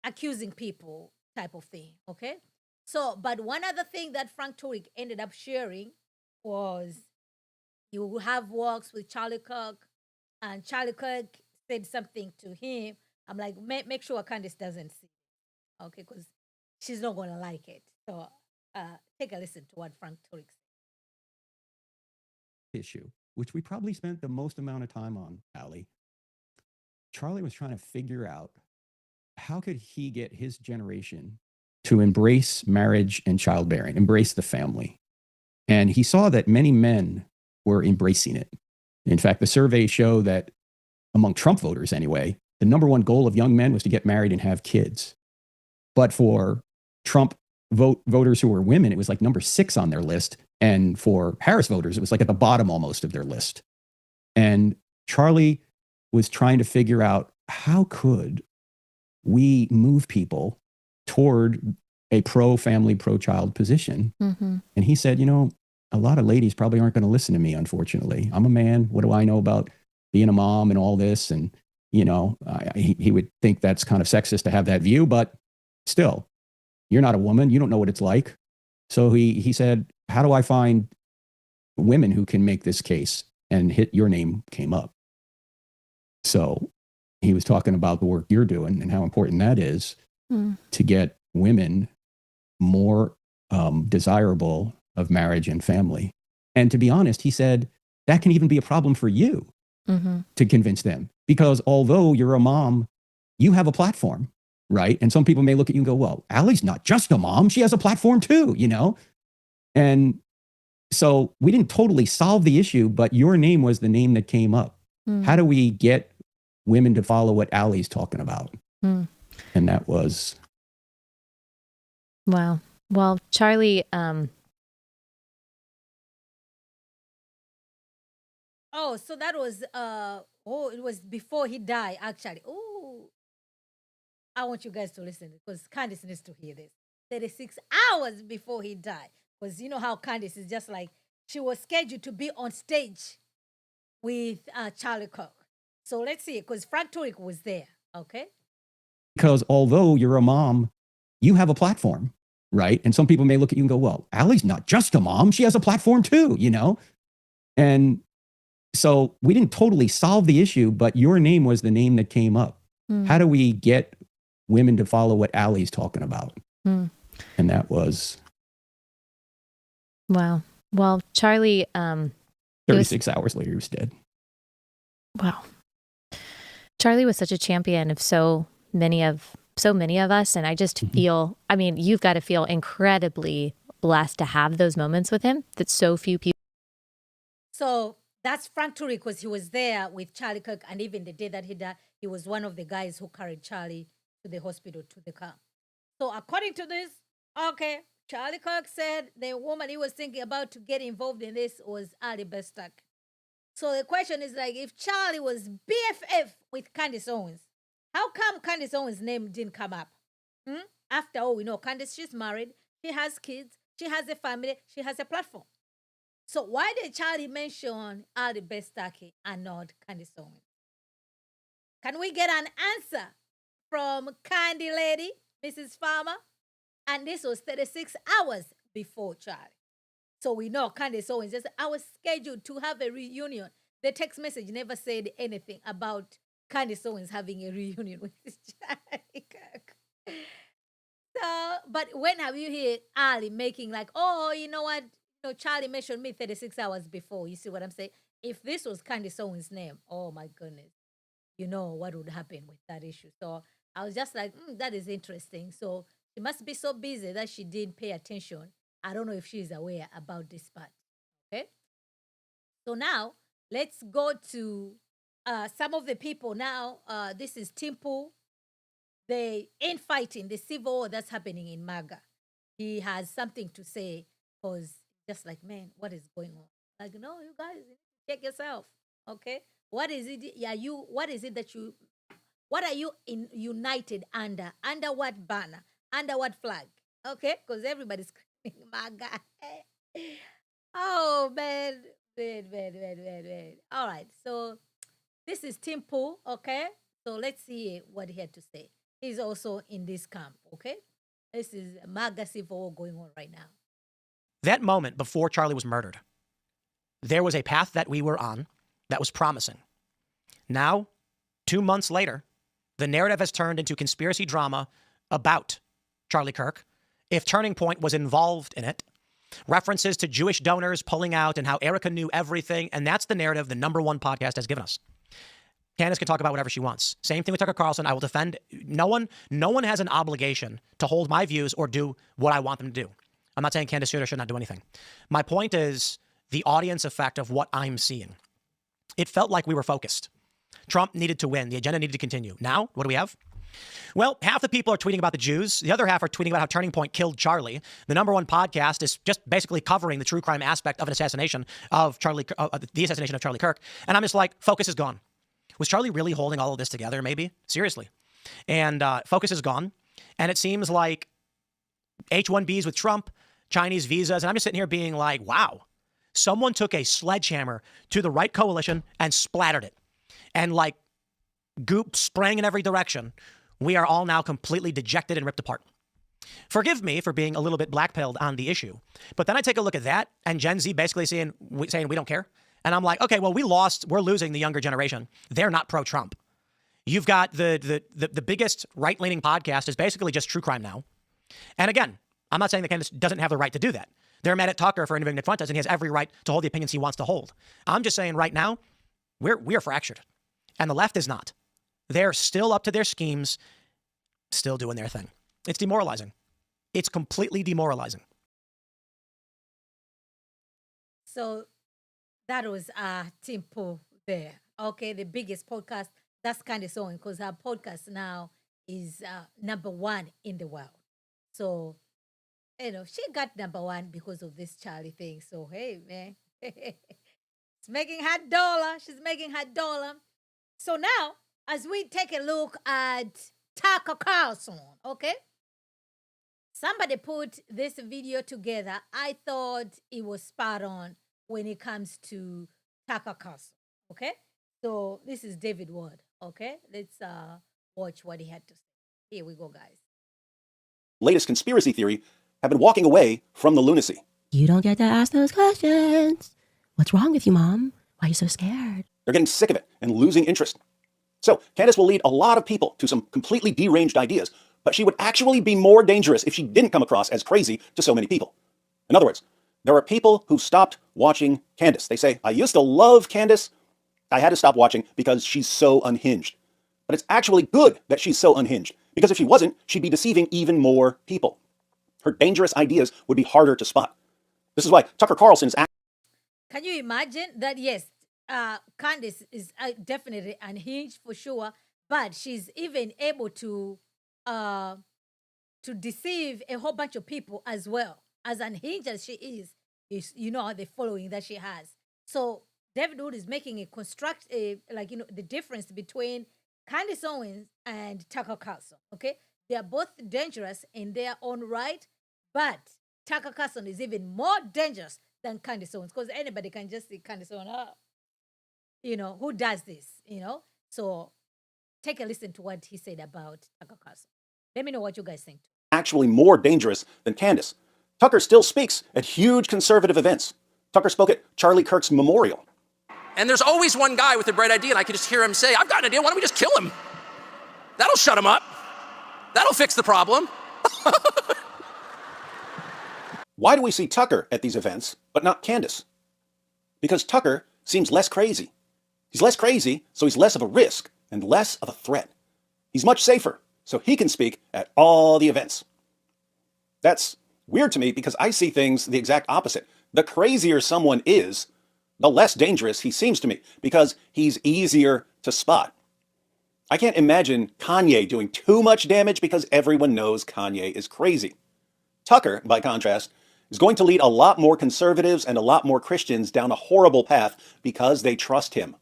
accusing people type of thing, okay? So, but one other thing that Frank Turek ended up sharing was you have walks with Charlie Kirk, and Charlie Kirk said something to him. I'm like, make sure Candace doesn't see it, okay? Because she's not going to like it. So take a listen to what Frank Turek said. Issue, which we probably spent the most amount of time on, Allie. Charlie was trying to figure out how could he get his generation to embrace marriage and childbearing, embrace the family. And he saw that many men were embracing it. In fact, the surveys show that among Trump voters anyway, the number one goal of young men was to get married and have kids. But for Trump voters who were women, it was like number 6 on their list. And for Harris voters, it was like at the bottom almost of their list. And Charlie was trying to figure out how could we move people toward a pro-family, pro-child position. Mm-hmm. And he said, a lot of ladies probably aren't going to listen to me, unfortunately. I'm a man. What do I know about being a mom and all this? And, he would think that's kind of sexist to have that view, but still, you're not a woman. You don't know what it's like. So he said, how do I find women who can make this case? And your name came up. So he was talking about the work you're doing and how important that is to get women more desirable of marriage and family. And to be honest, he said, that can even be a problem for you to convince them. Because although you're a mom, you have a platform, right? And some people may look at you and go, well, Allie's not just a mom. She has a platform too, And so we didn't totally solve the issue, but your name was the name that came up. How do we get women to follow what Allie's talking about? And that was... Wow. Well, Charlie... Oh, so that was, it was before he died, actually. Oh, I want you guys to listen because Candace needs to hear this. 36 hours before he died. Because you know how Candace is just like, she was scheduled to be on stage with Charlie Kirk. So let's see, because Frank Turek was there, okay? Because although you're a mom, you have a platform, right? And some people may look at you and go, well, Allie's not just a mom. She has a platform too, And so we didn't totally solve the issue, but your name was the name that came up. How do we get women to follow what Allie's talking about? And that was... Wow. Well, Charlie... 36 hours later, he was dead. Wow. Charlie was such a champion of so many of us. And I just feel, you've got to feel incredibly blessed to have those moments with him that so few people... So... That's Frank Turek because he was there with Charlie Kirk, and even the day that he died, he was one of the guys who carried Charlie to the hospital, to the car. So according to this, okay, Charlie Kirk said the woman he was thinking about to get involved in this was Ali Bestak. So the question is like, if Charlie was BFF with Candace Owens, How come Candace Owens' name didn't come up? After all, we know Candace, she's married, she has kids, she has a family, she has a platform. So why did Charlie mention Ali Bestaki and not Candace Owens? Can we get an answer from Candy Lady, Mrs. Farmer? And this was 36 hours before Charlie. So we know Candace Owens just, I was scheduled to have a reunion. The text message never said anything about Candace Owens having a reunion with Charlie Kirk. So, but when have you heard Ali making like, oh, you know what? Charlie mentioned me 36 hours before. You see what I'm saying? If this was Candace Owens' name, oh my goodness, you know what would happen with that issue. So I was just like, that is interesting. So she must be so busy that she didn't pay attention. I don't know if she's aware about this part. Okay? So now let's go to some of the people now. This is Timpu. The infighting, the civil war that's happening in MAGA. He has something to say because just like, man, what is going on? Like, no, you guys, check yourself. Okay? What is it? Yeah, what is it that what are you united under? Under what banner? Under what flag? Okay? Because everybody's screaming MAGA. Oh, man. Man. All right. So this is Tim Pool, okay? So let's see what he had to say. He's also in this camp, okay? This is a MAGA civil war going on right now. That moment before Charlie was murdered, there was a path that we were on that was promising. Now, 2 months later, the narrative has turned into conspiracy drama about Charlie Kirk. If Turning Point was involved in it, references to Jewish donors pulling out and how Erica knew everything. And that's the narrative the number one podcast has given us. Candace can talk about whatever she wants. Same thing with Tucker Carlson. I will defend. No one has an obligation to hold my views or do what I want them to do. I'm not saying Candace should or should not do anything. My point is the audience effect of what I'm seeing. It felt like we were focused. Trump needed to win. The agenda needed to continue. Now, what do we have? Well, half the people are tweeting about the Jews. The other half are tweeting about how Turning Point killed Charlie. The number one podcast is just basically covering the true crime aspect of an assassination of the assassination of Charlie Kirk. And I'm just like, focus is gone. Was Charlie really holding all of this together? Maybe. Seriously. And focus is gone. And it seems like H-1Bs with Trump, Chinese visas. And I'm just sitting here being like, wow, someone took a sledgehammer to the right coalition and splattered it. And like goop sprang in every direction. We are all now completely dejected and ripped apart. Forgive me for being a little bit blackpilled on the issue. But then I take a look at that and Gen Z basically saying we don't care. And I'm like, okay, well, we're losing the younger generation. They're not pro-Trump. You've got the biggest right-leaning podcast is basically just true crime now. And again, I'm not saying that Candace doesn't have the right to do that. They're mad at Tucker for interviewing Fuentes, and he has every right to hold the opinions he wants to hold. I'm just saying right now, we're fractured. And the left is not. They're still up to their schemes, still doing their thing. It's demoralizing. It's completely demoralizing. So that was Tim Pool there. Okay, the biggest podcast. That's Candace Owens because her podcast now is number one in the world. So, she got number one because of this Charlie thing. So, hey, man. It's making her dollar. She's making her dollar. So now, as we take a look at Tucker Carlson, okay? Somebody put this video together. I thought it was spot on when it comes to Tucker Carlson, okay? So this is David Ward, okay? Let's watch what he had to say. Here we go, guys. Latest conspiracy theory have been walking away from the lunacy. You don't get to ask those questions. What's wrong with you, Mom? Why are you so scared? They're getting sick of it and losing interest. So Candace will lead a lot of people to some completely deranged ideas, but she would actually be more dangerous if she didn't come across as crazy to so many people. In other words, there are people who stopped watching Candace. They say, I used to love Candace. I had to stop watching because she's so unhinged. But it's actually good that she's so unhinged, because if she wasn't, she'd be deceiving even more people. Her dangerous ideas would be harder to spot. This is why Tucker Carlson is... Can you imagine that? Yes, Candace is definitely unhinged for sure, but she's even able to deceive a whole bunch of people as well. As unhinged as she is the following that she has. So David Wood is making the difference between Candace Owens and Tucker Carlson, okay? They are both dangerous in their own right, but Tucker Carlson is even more dangerous than Candace Owens because anybody can just see Candace Owens, who does this. So take a listen to what he said about Tucker Carlson. Let me know what you guys think. Actually more dangerous than Candace. Tucker still speaks at huge conservative events. Tucker spoke at Charlie Kirk's memorial. And there's always one guy with a bright idea, and I can just hear him say, I've got an idea, why don't we just kill him? That'll shut him up. That'll fix the problem. Why do we see Tucker at these events, but not Candace? Because Tucker seems less crazy. He's less crazy, so he's less of a risk and less of a threat. He's much safer, so he can speak at all the events. That's weird to me because I see things the exact opposite. The crazier someone is, the less dangerous he seems to me because he's easier to spot. I can't imagine Kanye doing too much damage because everyone knows Kanye is crazy. Tucker, by contrast, is going to lead a lot more conservatives and a lot more Christians down a horrible path because they trust him.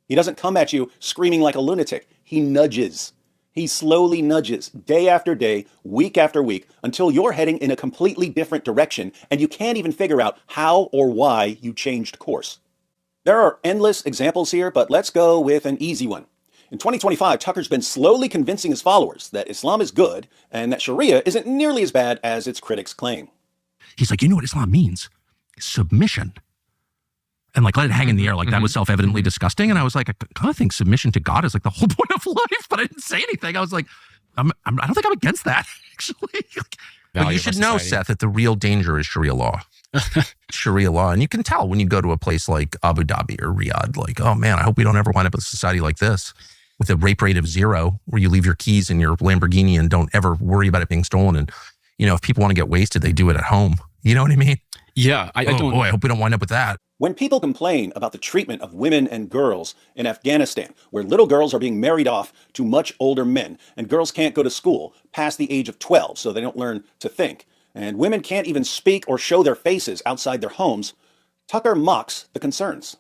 He doesn't come at you screaming like a lunatic. He nudges. He slowly nudges day after day, week after week, until you're heading in a completely different direction and you can't even figure out how or why you changed course. There are endless examples here, but let's go with an easy one. In 2025, Tucker's been slowly convincing his followers that Islam is good and that Sharia isn't nearly as bad as its critics claim. He's like, you know what Islam means? Submission. And like let it hang in the air like that was self-evidently disgusting. And I was like, I kind of think submission to God is like the whole point of life, but I didn't say anything. I was like, I don't think I'm against that, actually. But you should know, Seth, that the real danger is Sharia law. Sharia law. And you can tell when you go to a place like Abu Dhabi or Riyadh, like, oh man, I hope we don't ever wind up with a society like this with a rape rate of 0, where you leave your keys in your Lamborghini and don't ever worry about it being stolen. And, if people want to get wasted, they do it at home. You know what I mean? Yeah. I don't. Boy, I hope we don't wind up with that. When people complain about the treatment of women and girls in Afghanistan, where little girls are being married off to much older men, and girls can't go to school past the age of 12 so they don't learn to think, and women can't even speak or show their faces outside their homes, Tucker mocks the concerns.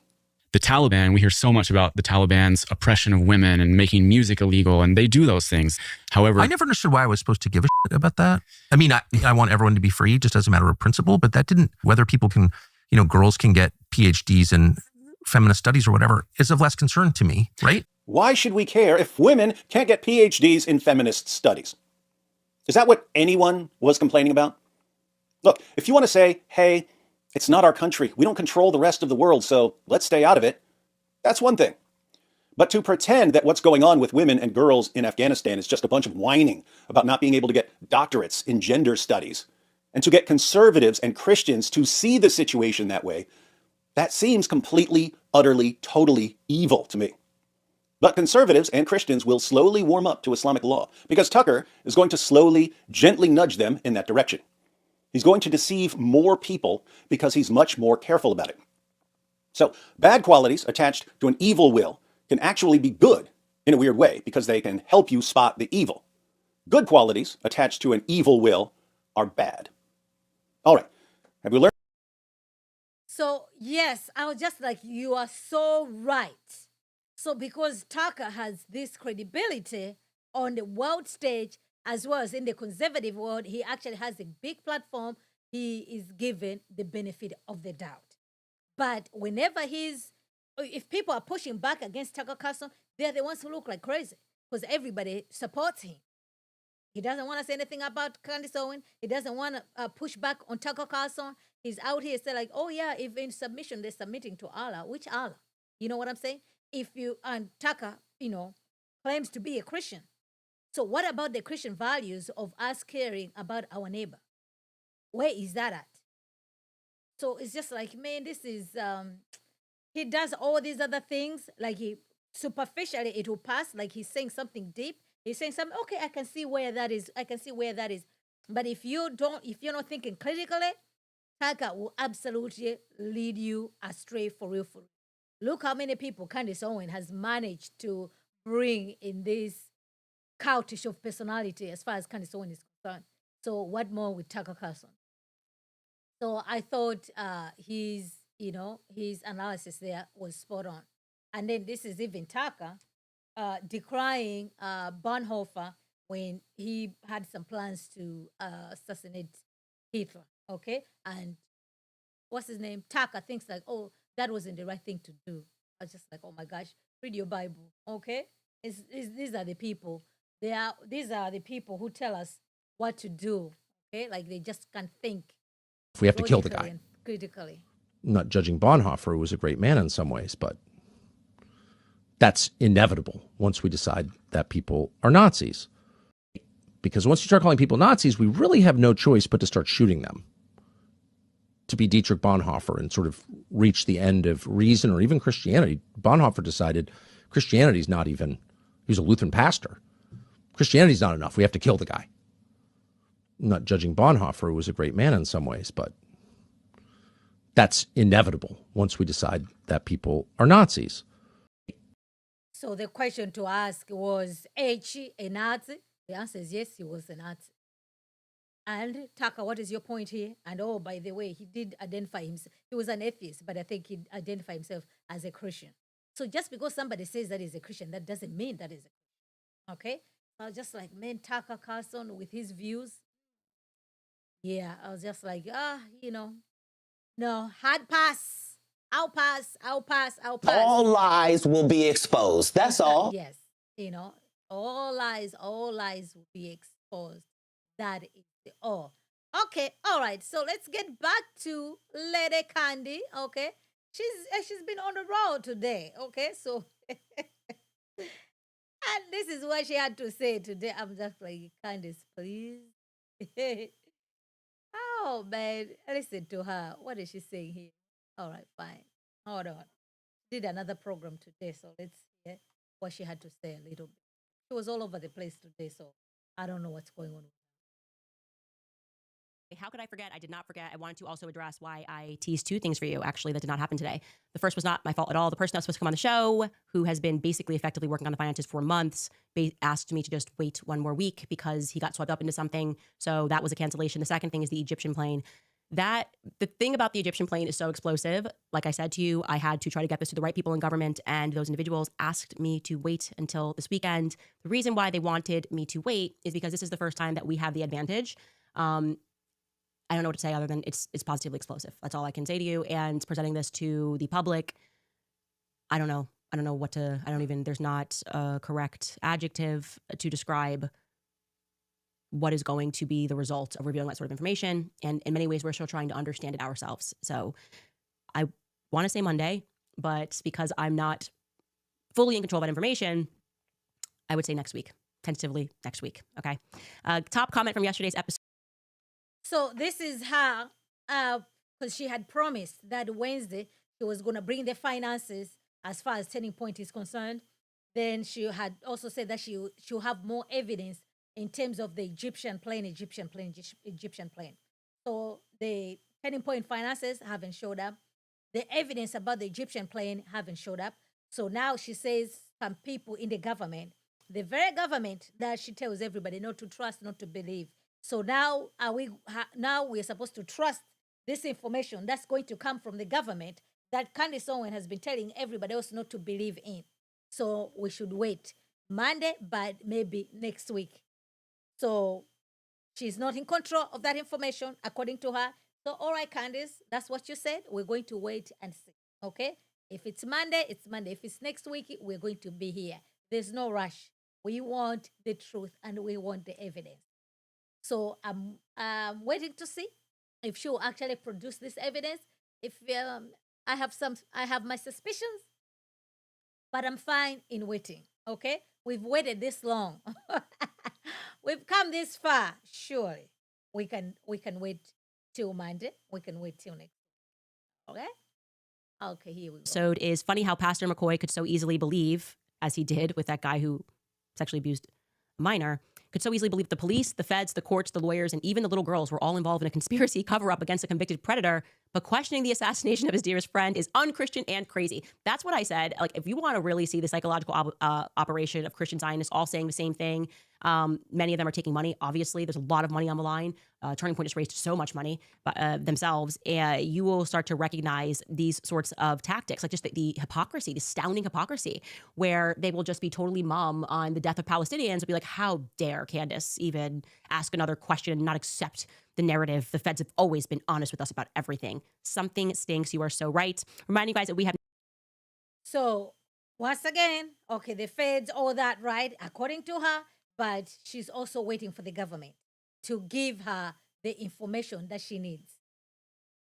The Taliban, we hear so much about the Taliban's oppression of women and making music illegal, and they do those things. However, I never understood why I was supposed to give a shit about that. I mean, I want everyone to be free just as a matter of principle, but that didn't, whether people can, girls can get PhDs in feminist studies or whatever, is of less concern to me, right? Why should we care if women can't get PhDs in feminist studies? Is that what anyone was complaining about? Look, if you want to say, hey, it's not our country, we don't control the rest of the world, so let's stay out of it, that's one thing. But to pretend that what's going on with women and girls in Afghanistan is just a bunch of whining about not being able to get doctorates in gender studies, and to get conservatives and Christians to see the situation that way, that seems completely, utterly, totally evil to me. But conservatives and Christians will slowly warm up to Islamic law because Tucker is going to slowly, gently nudge them in that direction. He's going to deceive more people because he's much more careful about it. So bad qualities attached to an evil will can actually be good in a weird way because they can help you spot the evil. Good qualities attached to an evil will are bad. All right. Have we learned? So, yes, I was just like, you are so right. So because Tucker has this credibility on the world stage, as well as in the conservative world, he actually has a big platform. He is given the benefit of the doubt. But whenever if people are pushing back against Tucker Carlson, they're the ones who look like crazy because everybody supports him. He doesn't want to say anything about Candace Owens. He doesn't want to push back on Tucker Carlson. He's out here saying like, oh yeah, if in submission, they're submitting to Allah. Which Allah? You know what I'm saying? And Tucker, claims to be a Christian. So what about the Christian values of us caring about our neighbor? Where is that at? So it's just like, man, this is, he does all these other things. Like superficially, it will pass. Like he's saying something deep. He's saying something, okay, I can see where that is. But if you're not thinking critically, Tucker will absolutely lead you astray for real. Look how many people Candace Owens has managed to bring in this cultish of personality as far as Candace Owens is concerned. So what more with Tucker Carlson? So I thought his analysis there was spot on. And then this is even Tucker decrying Bonhoeffer when he had some plans to assassinate Hitler, okay? And what's his name? Tucker thinks like, oh, that wasn't the right thing to do. I was just like, oh my gosh, read your Bible, okay? These are the people. These are the people who tell us what to do, okay? Like they just can't think. If we have to kill the logically guy. and critically. I'm not judging Bonhoeffer, who was a great man in some ways, but that's inevitable once we decide that people are Nazis. Because once you start calling people Nazis, we really have no choice but to start shooting them. To be Dietrich Bonhoeffer and sort of reach the end of reason or even Christianity. Bonhoeffer decided Christianity's not even, he was a Lutheran pastor. Christianity's not enough. We have to kill the guy. I'm not judging Bonhoeffer, who was a great man in some ways, but that's inevitable once we decide that people are Nazis. So the question to ask was, H a Nazi? The answer is yes, he was a Nazi. And Tucker, what is your point here? And oh, by the way, he did identify himself. He was an atheist, but I think he identified himself as a Christian. So just because somebody says that he's a Christian, that doesn't mean that he's a Christian. Okay? I was just like, man, Tucker Carlson with his views. Yeah, I was just like, no, hard pass. I'll pass. All lies will be exposed. That's all. Yes. All lies will be exposed. That is all. Okay, all right. So let's get back to Lady Candy. Okay. She's been on the road today. Okay, so and this is what she had to say today. I'm just like, Candace, please. Oh man, listen to her. What is she saying here? All right, fine. Hold on. Did another program today, so let's hear what she had to say a little bit. She was all over the place today, so I don't know what's going on. How could I forget? I did not forget. I wanted to also address why I teased two things for you, actually, that did not happen today. The first was not my fault at all. The person that was supposed to come on the show, who has been basically effectively working on the finances for months, asked me to just wait one more week because he got swept up into something. So that was a cancellation. The second thing is the Egyptian plane. The thing about the Egyptian plane is so explosive. Like I said to you, I had to try to get this to the right people in government, and those individuals asked me to wait until this weekend. The reason why they wanted me to wait is because this is the first time that we have the advantage. I don't know what to say other than it's positively explosive. That's all I can say to you. And presenting this to the public, I don't know. I don't know what to, there's not a correct adjective to describe what is going to be the result of revealing that sort of information. And in many ways, we're still trying to understand it ourselves. So I want to say Monday, but because I'm not fully in control of that information, I would say next week, tentatively next week. Okay. Top comment from yesterday's episode. So this is her, because she had promised that Wednesday she was going to bring the finances as far as Turning Point is concerned. Then she had also said that she'll have more evidence in terms of the Egyptian plane. So the Turning Point finances haven't showed up. The evidence about the Egyptian plane haven't showed up. So now she says some people in the government, the very government that she tells everybody not to trust, not to believe. So now we're supposed to trust this information that's going to come from the government that Candace Owens has been telling everybody else not to believe in. So we should wait Monday, but maybe next week. So she's not in control of that information, according to her. So, all right, Candace, that's what you said. We're going to wait and see, okay? If it's Monday, it's Monday. If it's next week, we're going to be here. There's no rush. We want the truth and we want the evidence. So I'm waiting to see if she will actually produce this evidence. If I have my suspicions, but I'm fine in waiting. Okay, we've waited this long. We've come this far. Surely we can wait till Monday. We can wait till next. Okay. Okay. Here we go. Episode is funny how Pastor McCoy could so easily believe, as he did with that guy who sexually abused a minor, could so easily believe the police, the feds, the courts, the lawyers, and even the little girls were all involved in a conspiracy cover-up against a convicted predator, but questioning the assassination of his dearest friend is unchristian and crazy. That's what I said. Like, if you want to really see the psychological operation of Christian Zionists all saying the same thing, Many of them are taking money. Obviously, there's a lot of money on the line. Turning Point just raised so much money themselves. You will start to recognize these sorts of tactics, like just the hypocrisy, the astounding hypocrisy, where they will just be totally mum on the death of Palestinians and be like, how dare Candace even ask another question and not accept the narrative? The feds have always been honest with us about everything. Something stinks. You are so right. Reminding you guys that we have. So once again, okay, the feds, all that, right, according to her, but she's also waiting for the government to give her the information that she needs,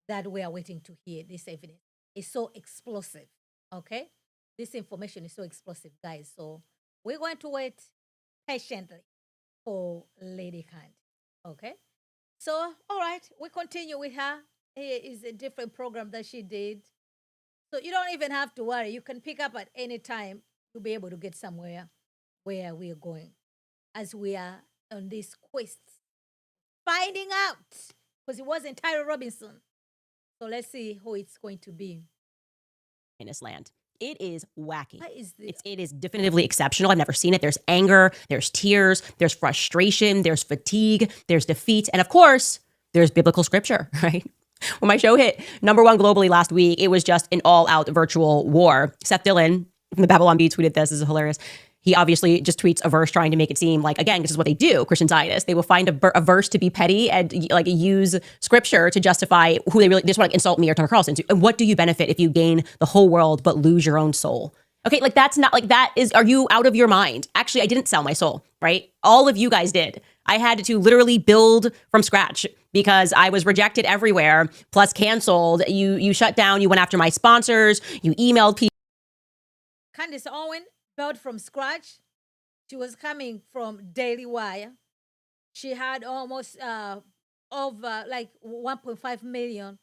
that we are waiting to hear this evening. It's so explosive, okay? This information is so explosive, guys. So we're going to wait patiently for Lady Candace, okay? So, all right, we continue with her. Here is a different program that she did. So you don't even have to worry. You can pick up at any time to be able to get somewhere where we are going, as we are on this quest, finding out, because it wasn't Tyra Robinson. So let's see who it's going to be. In this land. It is wacky. What is this? It is definitively exceptional. I've never seen it. There's anger, there's tears, there's frustration, there's fatigue, there's defeat, and of course, there's biblical scripture, right? When my show hit #1 globally last week, it was just an all-out virtual war. Seth Dillon from the Babylon Bee tweeted this. This is hilarious. He obviously just tweets a verse trying to make it seem like, again, this is what they do, Christian Zionists. They will find a verse to be petty and like use scripture to justify who they really just want to insult me or Tucker Carlson to. And what do you benefit if you gain the whole world but lose your own soul? Okay, like that's not like that is, are you out of your mind? Actually, I didn't sell my soul, right? All of you guys did. I had to literally build from scratch because I was rejected everywhere, plus canceled. You shut down, you went after my sponsors, you emailed people. Candace Owens built from scratch. She was coming from Daily Wire. She had almost over like 1.5 million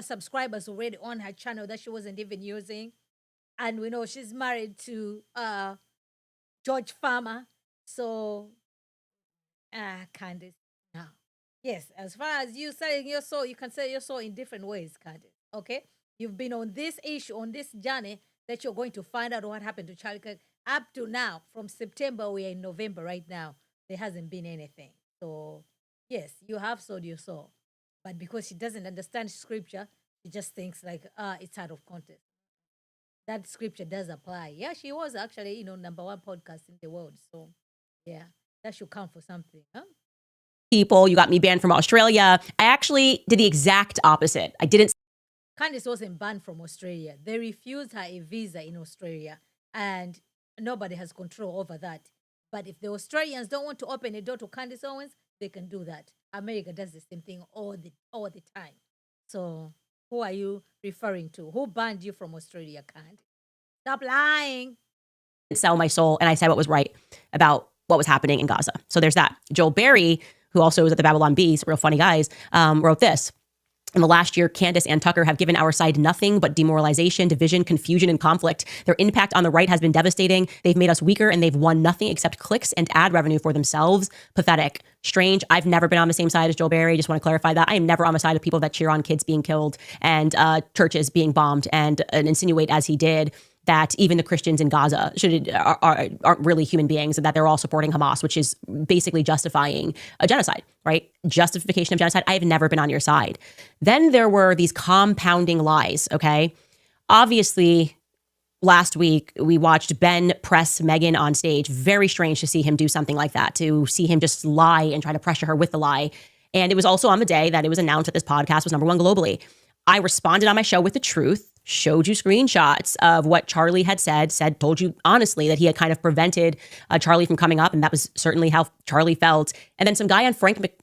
subscribers already on her channel that she wasn't even using. And we know she's married to George Farmer. So, Candace, no. Yes, as far as you selling your soul, you can sell your soul in different ways, Candace. Okay? You've been on this issue, on this journey that you're going to find out what happened to Charlie Kirk. Up to now, from September, we are in November right now. There hasn't been anything. So, yes, you have sold your soul. But because she doesn't understand scripture, she just thinks like, it's out of context. That scripture does apply. Yeah, she was actually, #1 podcast in the world. So, yeah, that should count for something, huh? People, you got me banned from Australia. I actually did the exact opposite. I didn't. Candace wasn't banned from Australia. They refused her a visa in Australia, and nobody has control over that. But if the Australians don't want to open a door to Candace Owens, they can do that. America does the same thing all the time. So who are you referring to? Who banned you from Australia, Candace? Stop lying. Sell my soul, and I said what was right about what was happening in Gaza. So there's that. Joel Berry, who also was at the Babylon Bees, real funny guys, wrote this. In the last year, Candace and Tucker have given our side nothing but demoralization, division, confusion, and conflict. Their impact on the right has been devastating. They've made us weaker, and they've won nothing except clicks and ad revenue for themselves. Pathetic. Strange. I've never been on the same side as Joel Berry. Just want to clarify that. I am never on the side of people that cheer on kids being killed and churches being bombed and insinuate, as he did, that even the Christians in Gaza aren't really human beings and that they're all supporting Hamas, which is basically justifying a genocide, right? Justification of genocide. I have never been on your side. Then there were these compounding lies, okay? Obviously, last week, we watched Ben press Megyn on stage. Very strange to see him do something like that, to see him just lie and try to pressure her with the lie. And it was also on the day that it was announced that this podcast was #1 globally. I responded on my show with the truth, showed you screenshots of what Charlie had said, told you honestly that he had kind of prevented Charlie from coming up. And that was certainly how Charlie felt. And then some guy on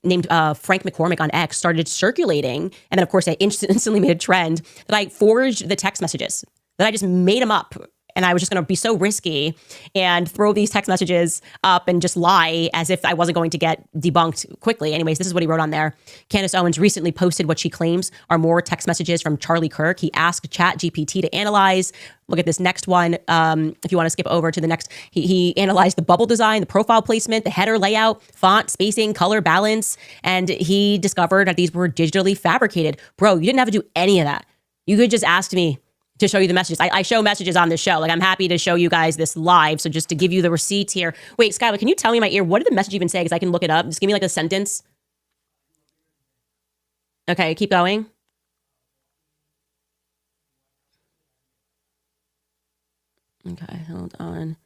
named Frank McCormick on X started circulating. And then, of course, I instantly made a trend that I forged the text messages, that I just made them up. And I was just going to be so risky and throw these text messages up and just lie as if I wasn't going to get debunked quickly. Anyways, this is what he wrote on there. Candace Owens recently posted what she claims are more text messages from Charlie Kirk. He asked ChatGPT to analyze. Look at this next one. If you want to skip over to the next, he analyzed the bubble design, the profile placement, the header layout, font, spacing, color balance. And he discovered that these were digitally fabricated. Bro, you didn't have to do any of that. You could just ask me, to show you the messages. I show messages on this show. Like, I'm happy to show you guys this live. So just to give you the receipts here. Wait, Skylar, can you tell me in my ear, what did the message even say? Because I can look it up. Just give me like a sentence. Okay, keep going. Okay, hold on.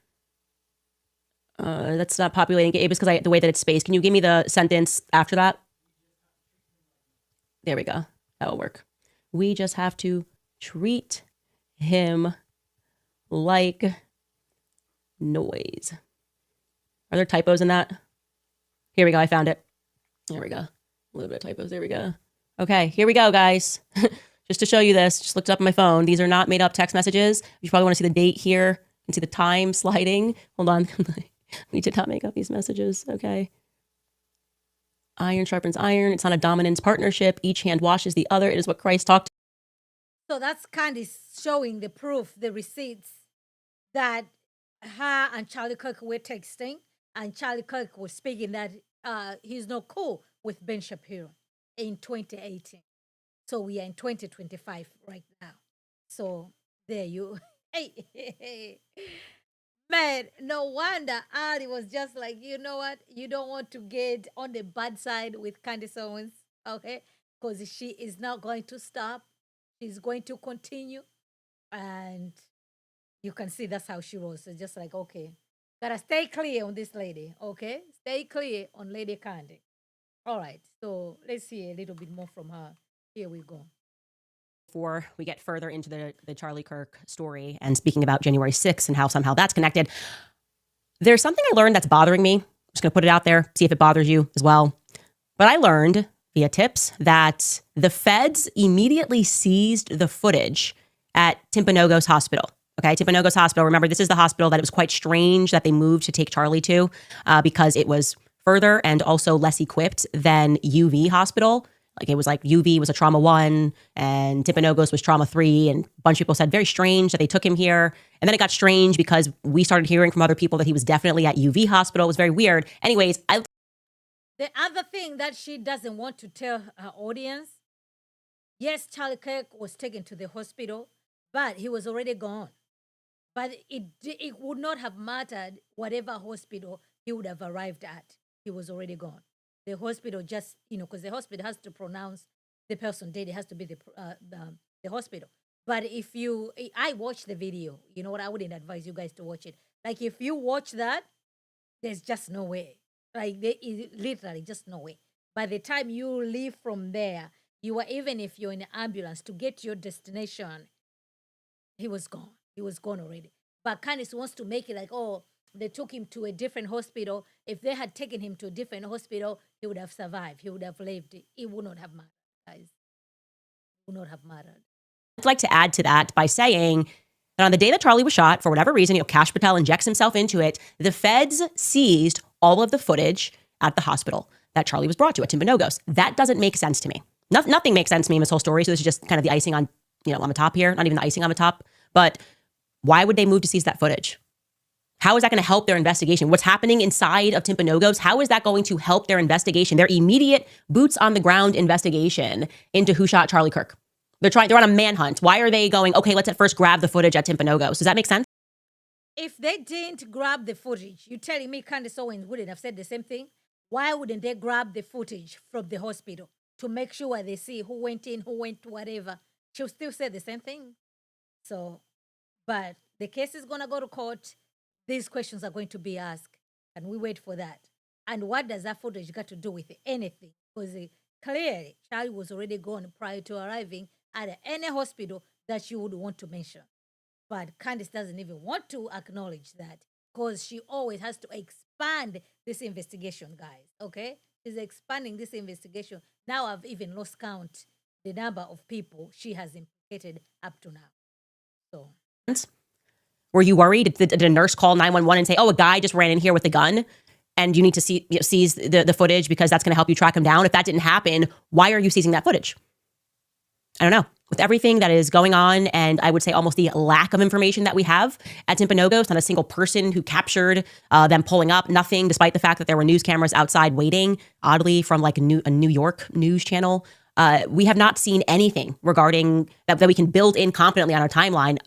That's not populating. It was because the way that it's spaced. Can you give me the sentence after that? There we go. That'll work. We just have to treat him like noise. Are there typos in that? Here we go. I found it. There we go. A little bit of typos. There we go. Okay, here we go, guys. Just to show you this, just looked it up on my phone. These are not made up text messages. You probably want to see the date here. You can see the time sliding. Hold on. We did not make up these messages. Okay. Iron sharpens iron. It's not a dominance partnership. Each hand washes the other. It is what Christ talked. So that's kind of showing the proof, the receipts that her and Charlie Kirk were texting, and Charlie Kirk was speaking that he's not cool with Ben Shapiro in 2018. So we are in 2025 right now. So there you. Hey. Man, no wonder Ali was just like, you know what? You don't want to get on the bad side with Candace Owens, okay? Because she is not going to stop. She's going to continue. And you can see that's how she was. So just like, okay, gotta stay clear on this lady, okay? Stay clear on Lady Candy. All right, so let's see a little bit more from her. Here we go. Before we get further into the Charlie Kirk story and speaking about January 6th and how somehow that's connected, there's something I learned that's bothering me. I'm just going to put it out there, see if it bothers you as well. But I learned via tips that the feds immediately seized the footage at Timpanogos Hospital. Okay, Timpanogos Hospital. Remember, this is the hospital that it was quite strange that they moved to take Charlie to because it was further and also less equipped than UV Hospital. Like it was like UV was a trauma 1 and Timpanogos was trauma 3. And a bunch of people said very strange that they took him here. And then it got strange because we started hearing from other people that he was definitely at UV Hospital. It was very weird. Anyways, the other thing that she doesn't want to tell her audience, yes, Charlie Kirk was taken to the hospital, but he was already gone. But it would not have mattered whatever hospital he would have arrived at. He was already gone. The hospital just, because the hospital has to pronounce the person dead. It has to be the hospital. But I watched the video. You know what? I wouldn't advise you guys to watch it. Like, if you watch that, there's just no way. Like, there is literally just no way. By the time you leave from there, even if you're in an ambulance to get to your destination, he was gone. He was gone already. But Candace wants to make it like, oh, they took him to a different hospital. If they had taken him to a different hospital, he would have survived. He would have lived. It would not have mattered, guys. It would not have mattered. I'd like to add to that by saying that on the day that Charlie was shot, for whatever reason, Kash Patel injects himself into it, the feds seized all of the footage at the hospital that Charlie was brought to at Timpanogos. That doesn't make sense to me. Nothing makes sense to me in this whole story. So this is just kind of the icing on, on the top here. Not even the icing on the top. But why would they move to seize that footage? How is that going to help their investigation? What's happening inside of Timpanogos? How is that going to help their investigation, their immediate boots on the ground investigation into who shot Charlie Kirk? They're on a manhunt. Why are they going, okay, let's at first grab the footage at Timpanogos? Does that make sense? If they didn't grab the footage, you're telling me Candace Owens wouldn't have said the same thing? Why wouldn't they grab the footage from the hospital to make sure they see who went in, who went whatever? She'll still say the same thing. So, but the case is going to go to court. These questions are going to be asked, and we wait for that. And what does that footage got to do with anything? Because clearly, Charlie was already gone prior to arriving at any hospital that you would want to mention. But Candace doesn't even want to acknowledge that because she always has to expand this investigation, guys, okay? She's expanding this investigation. Now I've even lost count the number of people she has implicated up to now. So... Were you worried? Did a nurse call 911 and say, oh, a guy just ran in here with a gun and you need to seize the footage because that's going to help you track him down? If that didn't happen, why are you seizing that footage? I don't know. With everything that is going on, and I would say almost the lack of information that we have at Timpanogos, not a single person who captured them pulling up, nothing, despite the fact that there were news cameras outside waiting, oddly, from like a New York news channel. We have not seen anything regarding that we can build in competently on our timeline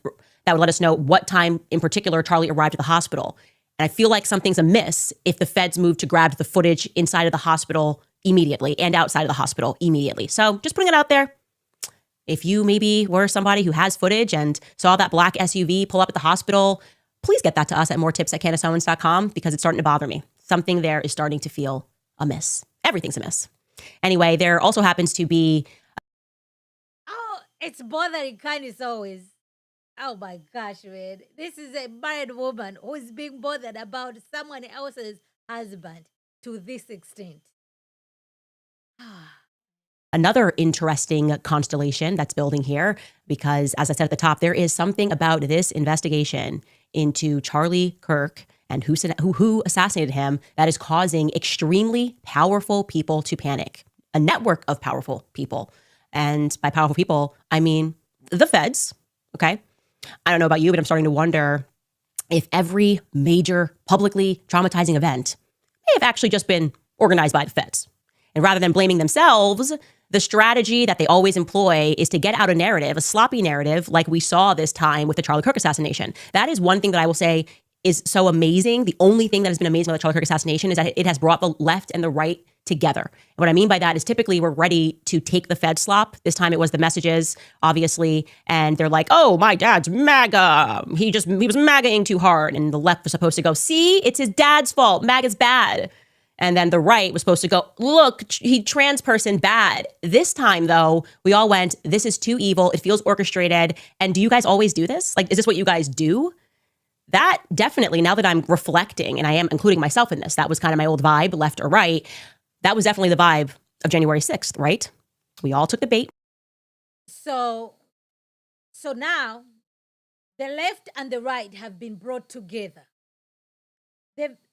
that would let us know what time in particular Charlie arrived at the hospital. And I feel like something's amiss if the feds move to grab the footage inside of the hospital immediately and outside of the hospital immediately. So just putting it out there. If you maybe were somebody who has footage and saw that black SUV pull up at the hospital, please get that to us at moretips@CandaceOwens.com because it's starting to bother me. Something there is starting to feel amiss. Everything's amiss. Anyway, there also happens to be... Oh, it's bothering Candace Owens. Oh my gosh, man. This is a married woman who is being bothered about someone else's husband to this extent. Another interesting constellation that's building here, because as I said at the top, there is something about this investigation into Charlie Kirk and who assassinated him that is causing extremely powerful people to panic. A network of powerful people. And by powerful people, I mean the feds, okay? I don't know about you, but I'm starting to wonder if every major publicly traumatizing event may have actually just been organized by the feds. And rather than blaming themselves, the strategy that they always employ is to get out a narrative, a sloppy narrative, like we saw this time with the Charlie Kirk assassination. That is one thing that I will say is so amazing. The only thing that has been amazing about the Charlie Kirk assassination is that it has brought the left and the right together. And what I mean by that is typically we're ready to take the Fed slop. This time it was the messages, obviously. And they're like, oh, my dad's MAGA. He was MAGA-ing too hard. And the left was supposed to go, see, it's his dad's fault. MAGA's bad. And then the right was supposed to go, look, he trans person bad. This time, though, we all went, this is too evil. It feels orchestrated. And do you guys always do this? Like, is this what you guys do? That definitely, now that I'm reflecting, and I am including myself in this, that was kind of my old vibe, left or right. That was definitely the vibe of January 6th, right? We all took the bait. So now the left and the right have been brought together.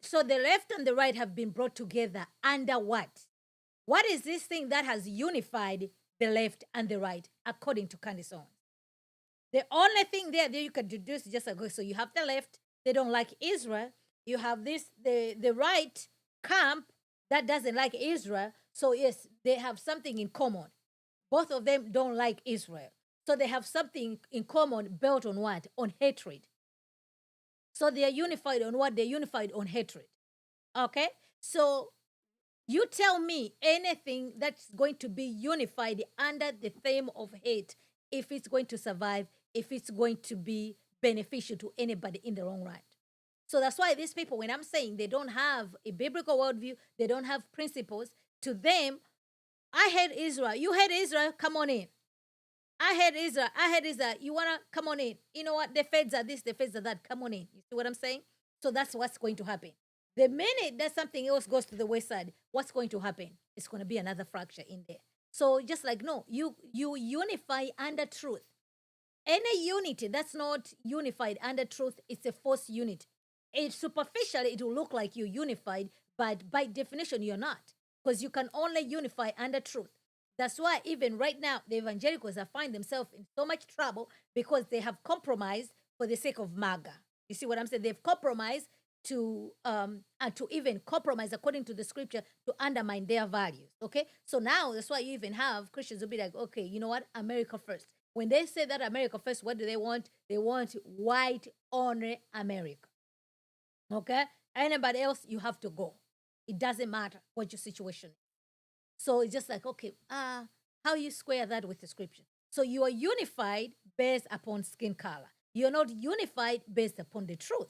So the left and the right have been brought together under what? What is this thing that has unified the left and the right, according to Candace Owens? The only thing there that you can deduce is just like, so you have the left, they don't like Israel. You have the right camp that doesn't like Israel. So yes, they have something in common. Both of them don't like Israel. So they have something in common built on what? On hatred. So they are unified on what? They're unified on hatred. Okay? So you tell me anything that's going to be unified under the theme of hate, if it's going to survive, if it's going to be beneficial to anybody in the long run. So that's why these people, when I'm saying they don't have a biblical worldview, they don't have principles, to them, I hate Israel. You hate Israel, come on in. I hate Israel. You want to come on in. You know what? The feds are this, the feds are that. Come on in. You see what I'm saying? So that's what's going to happen. The minute that something else goes to the west side, what's going to happen? It's going to be another fracture in there. So just like, no, you unify under truth. Any unity that's not unified under truth, it's a false unity. Superficially, it will look like you're unified, but by definition, you're not. Because you can only unify under truth. That's why even right now, the evangelicals are finding themselves in so much trouble because they have compromised for the sake of MAGA. You see what I'm saying? They've compromised to even compromise according to the scripture to undermine their values. Okay? So now that's why you even have Christians who be like, okay, you know what? America first. When they say that America first, what do they want? They want white honor America. Okay? Anybody else, you have to go. It doesn't matter what your situation is. So it's just like, okay, how you square that with the scripture? So you are unified based upon skin color. You're not unified based upon the truth.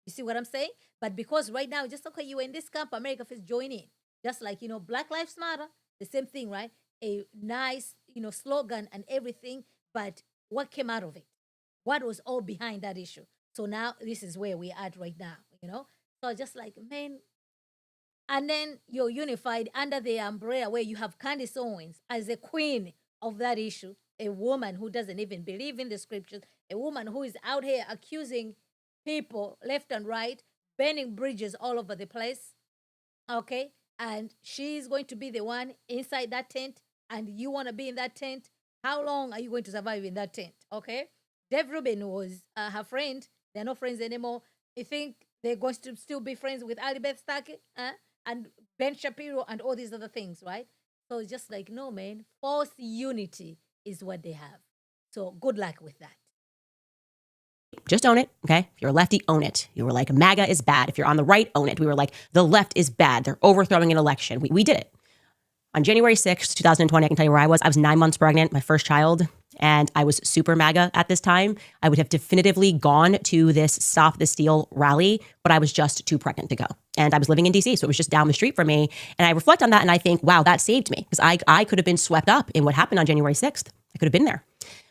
You see what I'm saying? But because right now, just okay, you were in this camp, America first, join in. Just like, Black Lives Matter, the same thing, right? A nice, slogan and everything, but what came out of it? What was all behind that issue? So now this is where we're at right now, So just like, man, and then you're unified under the umbrella where you have Candace Owens as the queen of that issue, a woman who doesn't even believe in the scriptures, a woman who is out here accusing people left and right, burning bridges all over the place, okay? And she's going to be the one inside that tent, and you want to be in that tent. How long are you going to survive in that tent, okay? Dave Rubin was her friend. They're not friends anymore. You think they're going to still be friends with Alibeth Starkey? And Ben Shapiro and all these other things, right? So it's just like, no, man, false unity is what they have. So good luck with that. Just own it, okay? If you're a lefty, own it. You were like, MAGA is bad. If you're on the right, own it. We were like, the left is bad. They're overthrowing an election. We did it. On January 6th, 2020, I can tell you where I was. I was 9 months pregnant, my first child, and I was super MAGA at this time. I would have definitively gone to this Stop the Steal rally, but I was just too pregnant to go. And I was living in DC, so it was just down the street from me. And I reflect on that and I think, wow, that saved me, because I could have been swept up in what happened on January 6th. I could have been there.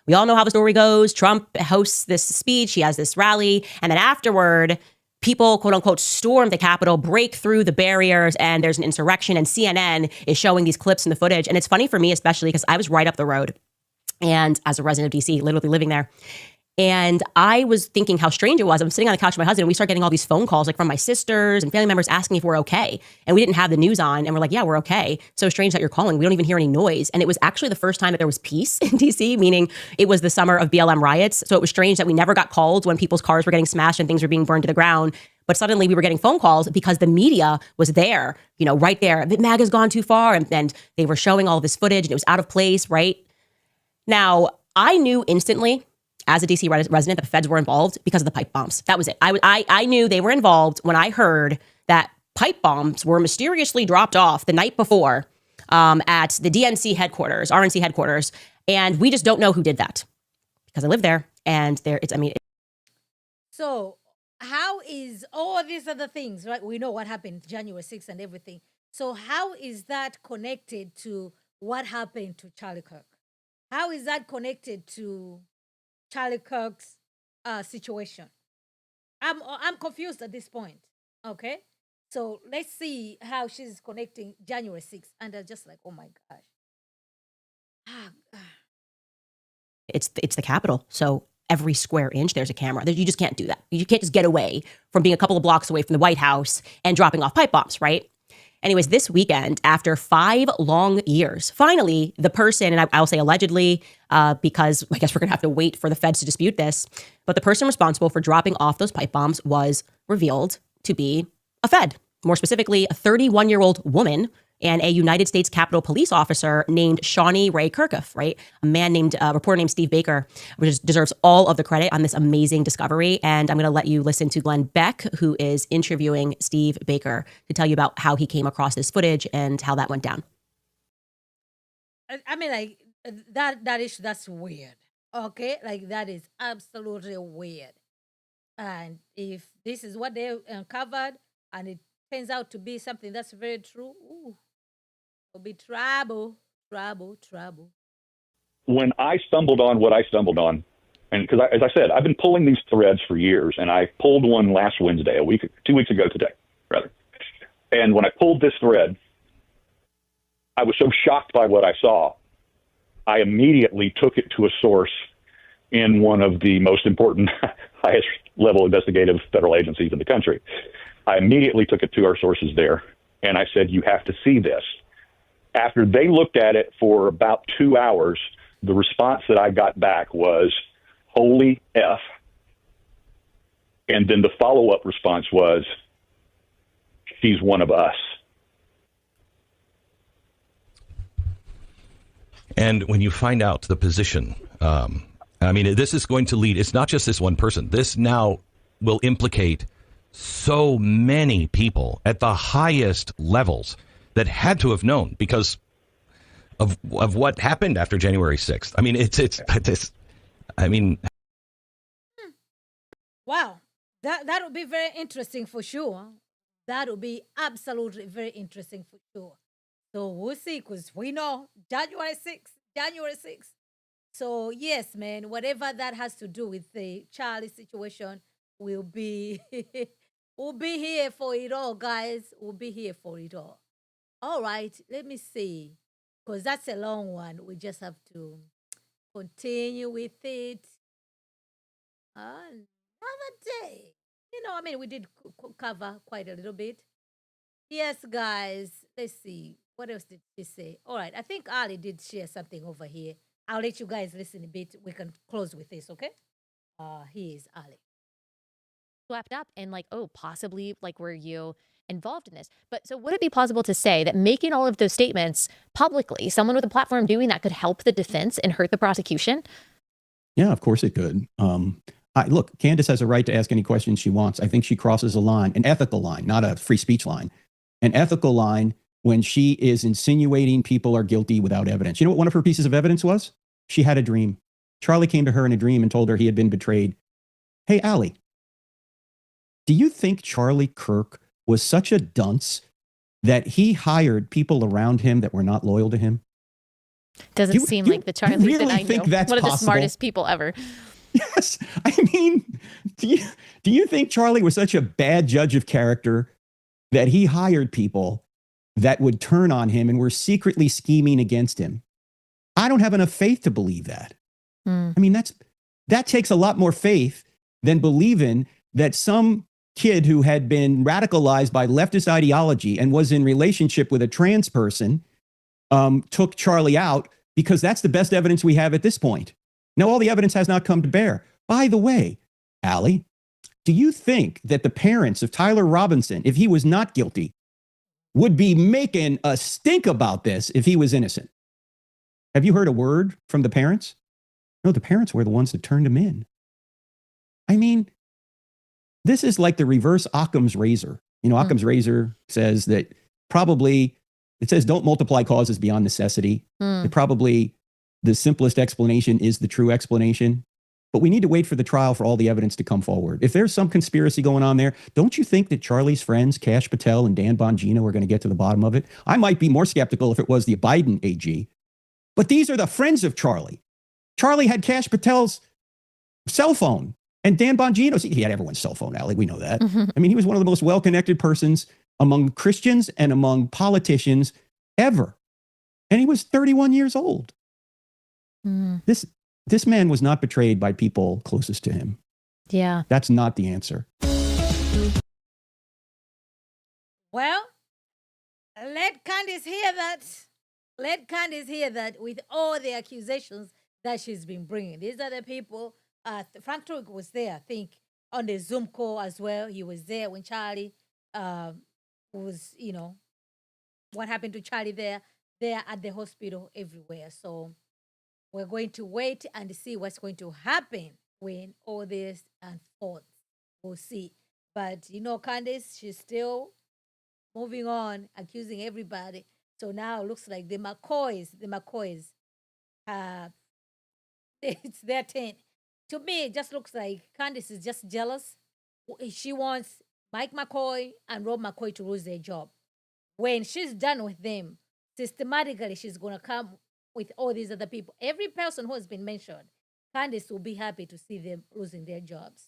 We all know how the story goes. Trump hosts this speech. He has this rally. And then afterward, people, quote unquote, storm the Capitol, break through the barriers, and there's an insurrection. And CNN is showing these clips and the footage. And it's funny for me, especially because I was right up the road. And as a resident of DC, literally living there. And I was thinking how strange it was. I'm sitting on the couch with my husband, and we start getting all these phone calls, like from my sisters and family members asking if we're okay. And we didn't have the news on, and we're like, yeah, we're okay. So strange that you're calling. We don't even hear any noise. And it was actually the first time that there was peace in DC, meaning it was the summer of BLM riots. So it was strange that we never got called when people's cars were getting smashed and things were being burned to the ground. But suddenly we were getting phone calls because the media was there, you know, right there. MAGA's gone too far. And they were showing all this footage, and it was out of place, right? Now, I knew instantly, as a DC resident, that the feds were involved because of the pipe bombs. That was it. I knew they were involved when I heard that pipe bombs were mysteriously dropped off the night before at the DNC headquarters, RNC headquarters, and we just don't know who did that because I live there, and So how is all these other things, right? We know what happened January 6th and everything. So how is that connected to what happened to Charlie Kirk? How is that connected to Charlie Kirk's situation? I'm confused at this point. Okay, so let's see how she's connecting January 6th, and I'm just like, oh my gosh. it's the Capitol, so every square inch there's a camera. You just can't do that. You can't just get away from being a couple of blocks away from the White House and dropping off pipe bombs, right? Anyways, this weekend, after 5 long years, finally, the person, and I'll say allegedly, because I guess we're going to have to wait for the feds to dispute this, but the person responsible for dropping off those pipe bombs was revealed to be a Fed. More specifically, a 31-year-old woman and a United States Capitol Police officer named Shawnee Ray Kirkuff, right? A reporter named Steve Baker, which deserves all of the credit on this amazing discovery. And I'm going to let you listen to Glenn Beck, who is interviewing Steve Baker, to tell you about how he came across this footage and how that went down. I mean, like, that issue, that's weird. Okay? Like, that is absolutely weird. And if this is what they uncovered and it turns out to be something that's very true, it'll be trouble. When I stumbled on what I stumbled on, and because, as I said, I've been pulling these threads for years, and I pulled one last Wednesday, 2 weeks ago today, rather. And when I pulled this thread, I was so shocked by what I saw, I immediately took it to a source in one of the most important, highest level investigative federal agencies in the country. I immediately took it to our sources there, and I said, you have to see this. After they looked at it for about 2 hours, the response that I got back was, holy F. And then the follow-up response was, she's one of us. And when you find out the position, I mean, this is going to lead, it's not just this one person. This now will implicate so many people at the highest levels that had to have known because of what happened after January 6th. I mean, Wow. That would be very interesting for sure. That would be absolutely very interesting for sure. So we'll see, because we know January 6th. So yes, man, whatever that has to do with the Charlie situation, we'll be here for it all, guys. We'll be here for it all. All right, let me see, because that's a long one. We just have to continue with it another day. You know, I mean, we did cover quite a little bit. Yes, guys, let's see. What else did she say? All right, I think Ali did share something over here. I'll let you guys listen a bit. We can close with this, okay? Here's Ali. Swept up and like, oh, possibly like were you involved in this. But so would it be plausible to say that making all of those statements publicly, someone with a platform doing that could help the defense and hurt the prosecution? Yeah, of course it could. Look, Candace has a right to ask any questions she wants. I think she crosses a line, an ethical line, not a free speech line, an ethical line when she is insinuating people are guilty without evidence. You know what one of her pieces of evidence was? She had a dream. Charlie came to her in a dream and told her he had been betrayed. Hey, Allie, do you think Charlie Kirk was such a dunce that he hired people around him that were not loyal to him? Doesn't seem like the Charlie really that I think know. that's One of the possible? smartest people ever. Yes. I mean, do you think Charlie was such a bad judge of character that he hired people that would turn on him and were secretly scheming against him? I don't have enough faith to believe that. I mean, that takes a lot more faith than believing that some kid who had been radicalized by leftist ideology and was in relationship with a trans person took Charlie out, because that's the best evidence we have at this point. Now, all the evidence has not come to bear. By the way, Allie, do you think that the parents of Tyler Robinson, if he was not guilty, would be making a stink about this if he was innocent? Have you heard a word from the parents? No, the parents were the ones that turned him in. I mean, this is like the reverse Occam's razor. You know, Occam's razor says that it says don't multiply causes beyond necessity. The simplest explanation is the true explanation. But we need to wait for the trial for all the evidence to come forward. If there's some conspiracy going on there, don't you think that Charlie's friends, Kash Patel and Dan Bongino, are going to get to the bottom of it? I might be more skeptical if it was the Biden AG. But these are the friends of Charlie. Charlie had Kash Patel's cell phone, and Dan Bongino, he had everyone's cell phone, Allie, we know that. I mean, he was one of the most well-connected persons among Christians and among politicians ever. And he was 31 years old. This man was not betrayed by people closest to him. Yeah. That's not the answer. Well, let Candace hear that. Let Candace hear that with all the accusations that she's been bringing. These are the people. Frank Turk was there, I think, on the Zoom call as well. He was there when Charlie was, what happened to Charlie there at the hospital, everywhere. So we're going to wait and see what's going to happen when all this unfolds. We'll see. But, Candace, she's still moving on, accusing everybody. So now it looks like the McCoys, it's their turn. To me, it just looks like Candace is just jealous. She wants Mike McCoy and Rob McCoy to lose their job. When she's done with them, systematically, she's going to come with all these other people. Every person who has been mentioned, Candace will be happy to see them losing their jobs.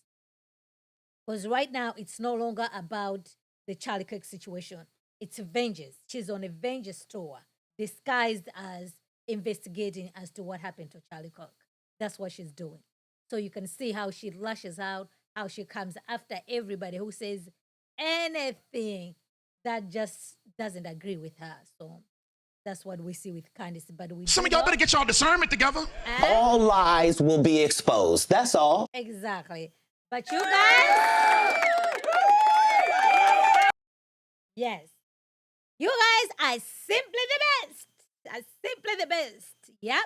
Because right now, it's no longer about the Charlie Kirk situation. It's vengeance. She's on a vengeance tour, disguised as investigating as to what happened to Charlie Kirk. That's what she's doing. So you can see how she lashes out, how she comes after everybody who says anything that just doesn't agree with her. So that's what we see with Candace. But some of y'all better get y'all discernment together. All lies will be exposed. That's all. Exactly. But you guys, yes, you guys are simply the best. Yep.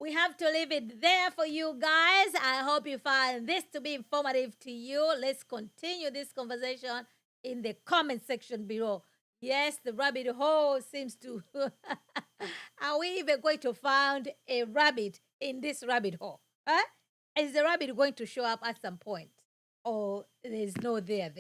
We have to leave it there for you guys. I hope you find this to be informative to you. Let's continue this conversation in the comment section below. Yes, the rabbit hole seems to... Are we even going to find a rabbit in this rabbit hole? Huh? Is the rabbit going to show up at some point? Or there's no there,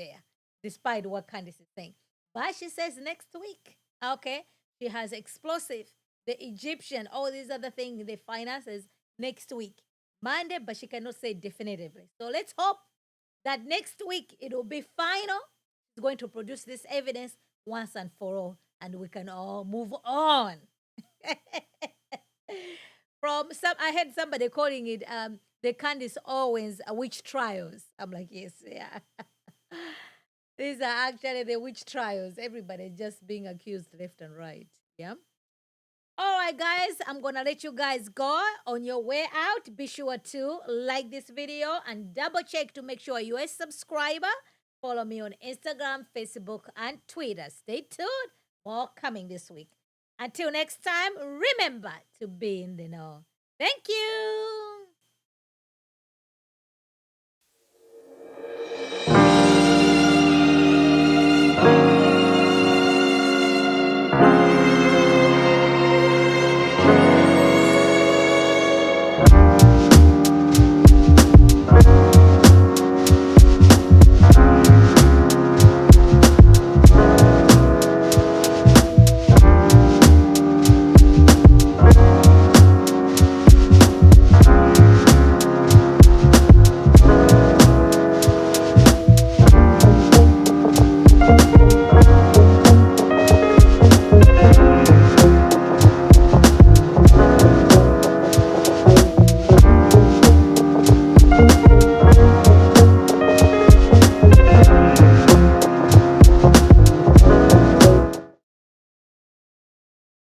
despite what Candace is saying. But she says next week. Okay? She has explosive, the Egyptian, all these other things, the finances, next week. Monday, but she cannot say definitively. So let's hope that next week it will be final. She's going to produce this evidence once and for all, and we can all move on. I heard somebody calling it the Candace Owens witch trials. I'm like, yes, yeah. These are actually the witch trials. Everybody just being accused left and right. Yeah. All right, guys, I'm going to let you guys go. On your way out, be sure to like this video and double check to make sure you're a subscriber. Follow me on Instagram, Facebook, and Twitter. Stay tuned. More coming this week. Until next time, remember to be in the know. Thank you.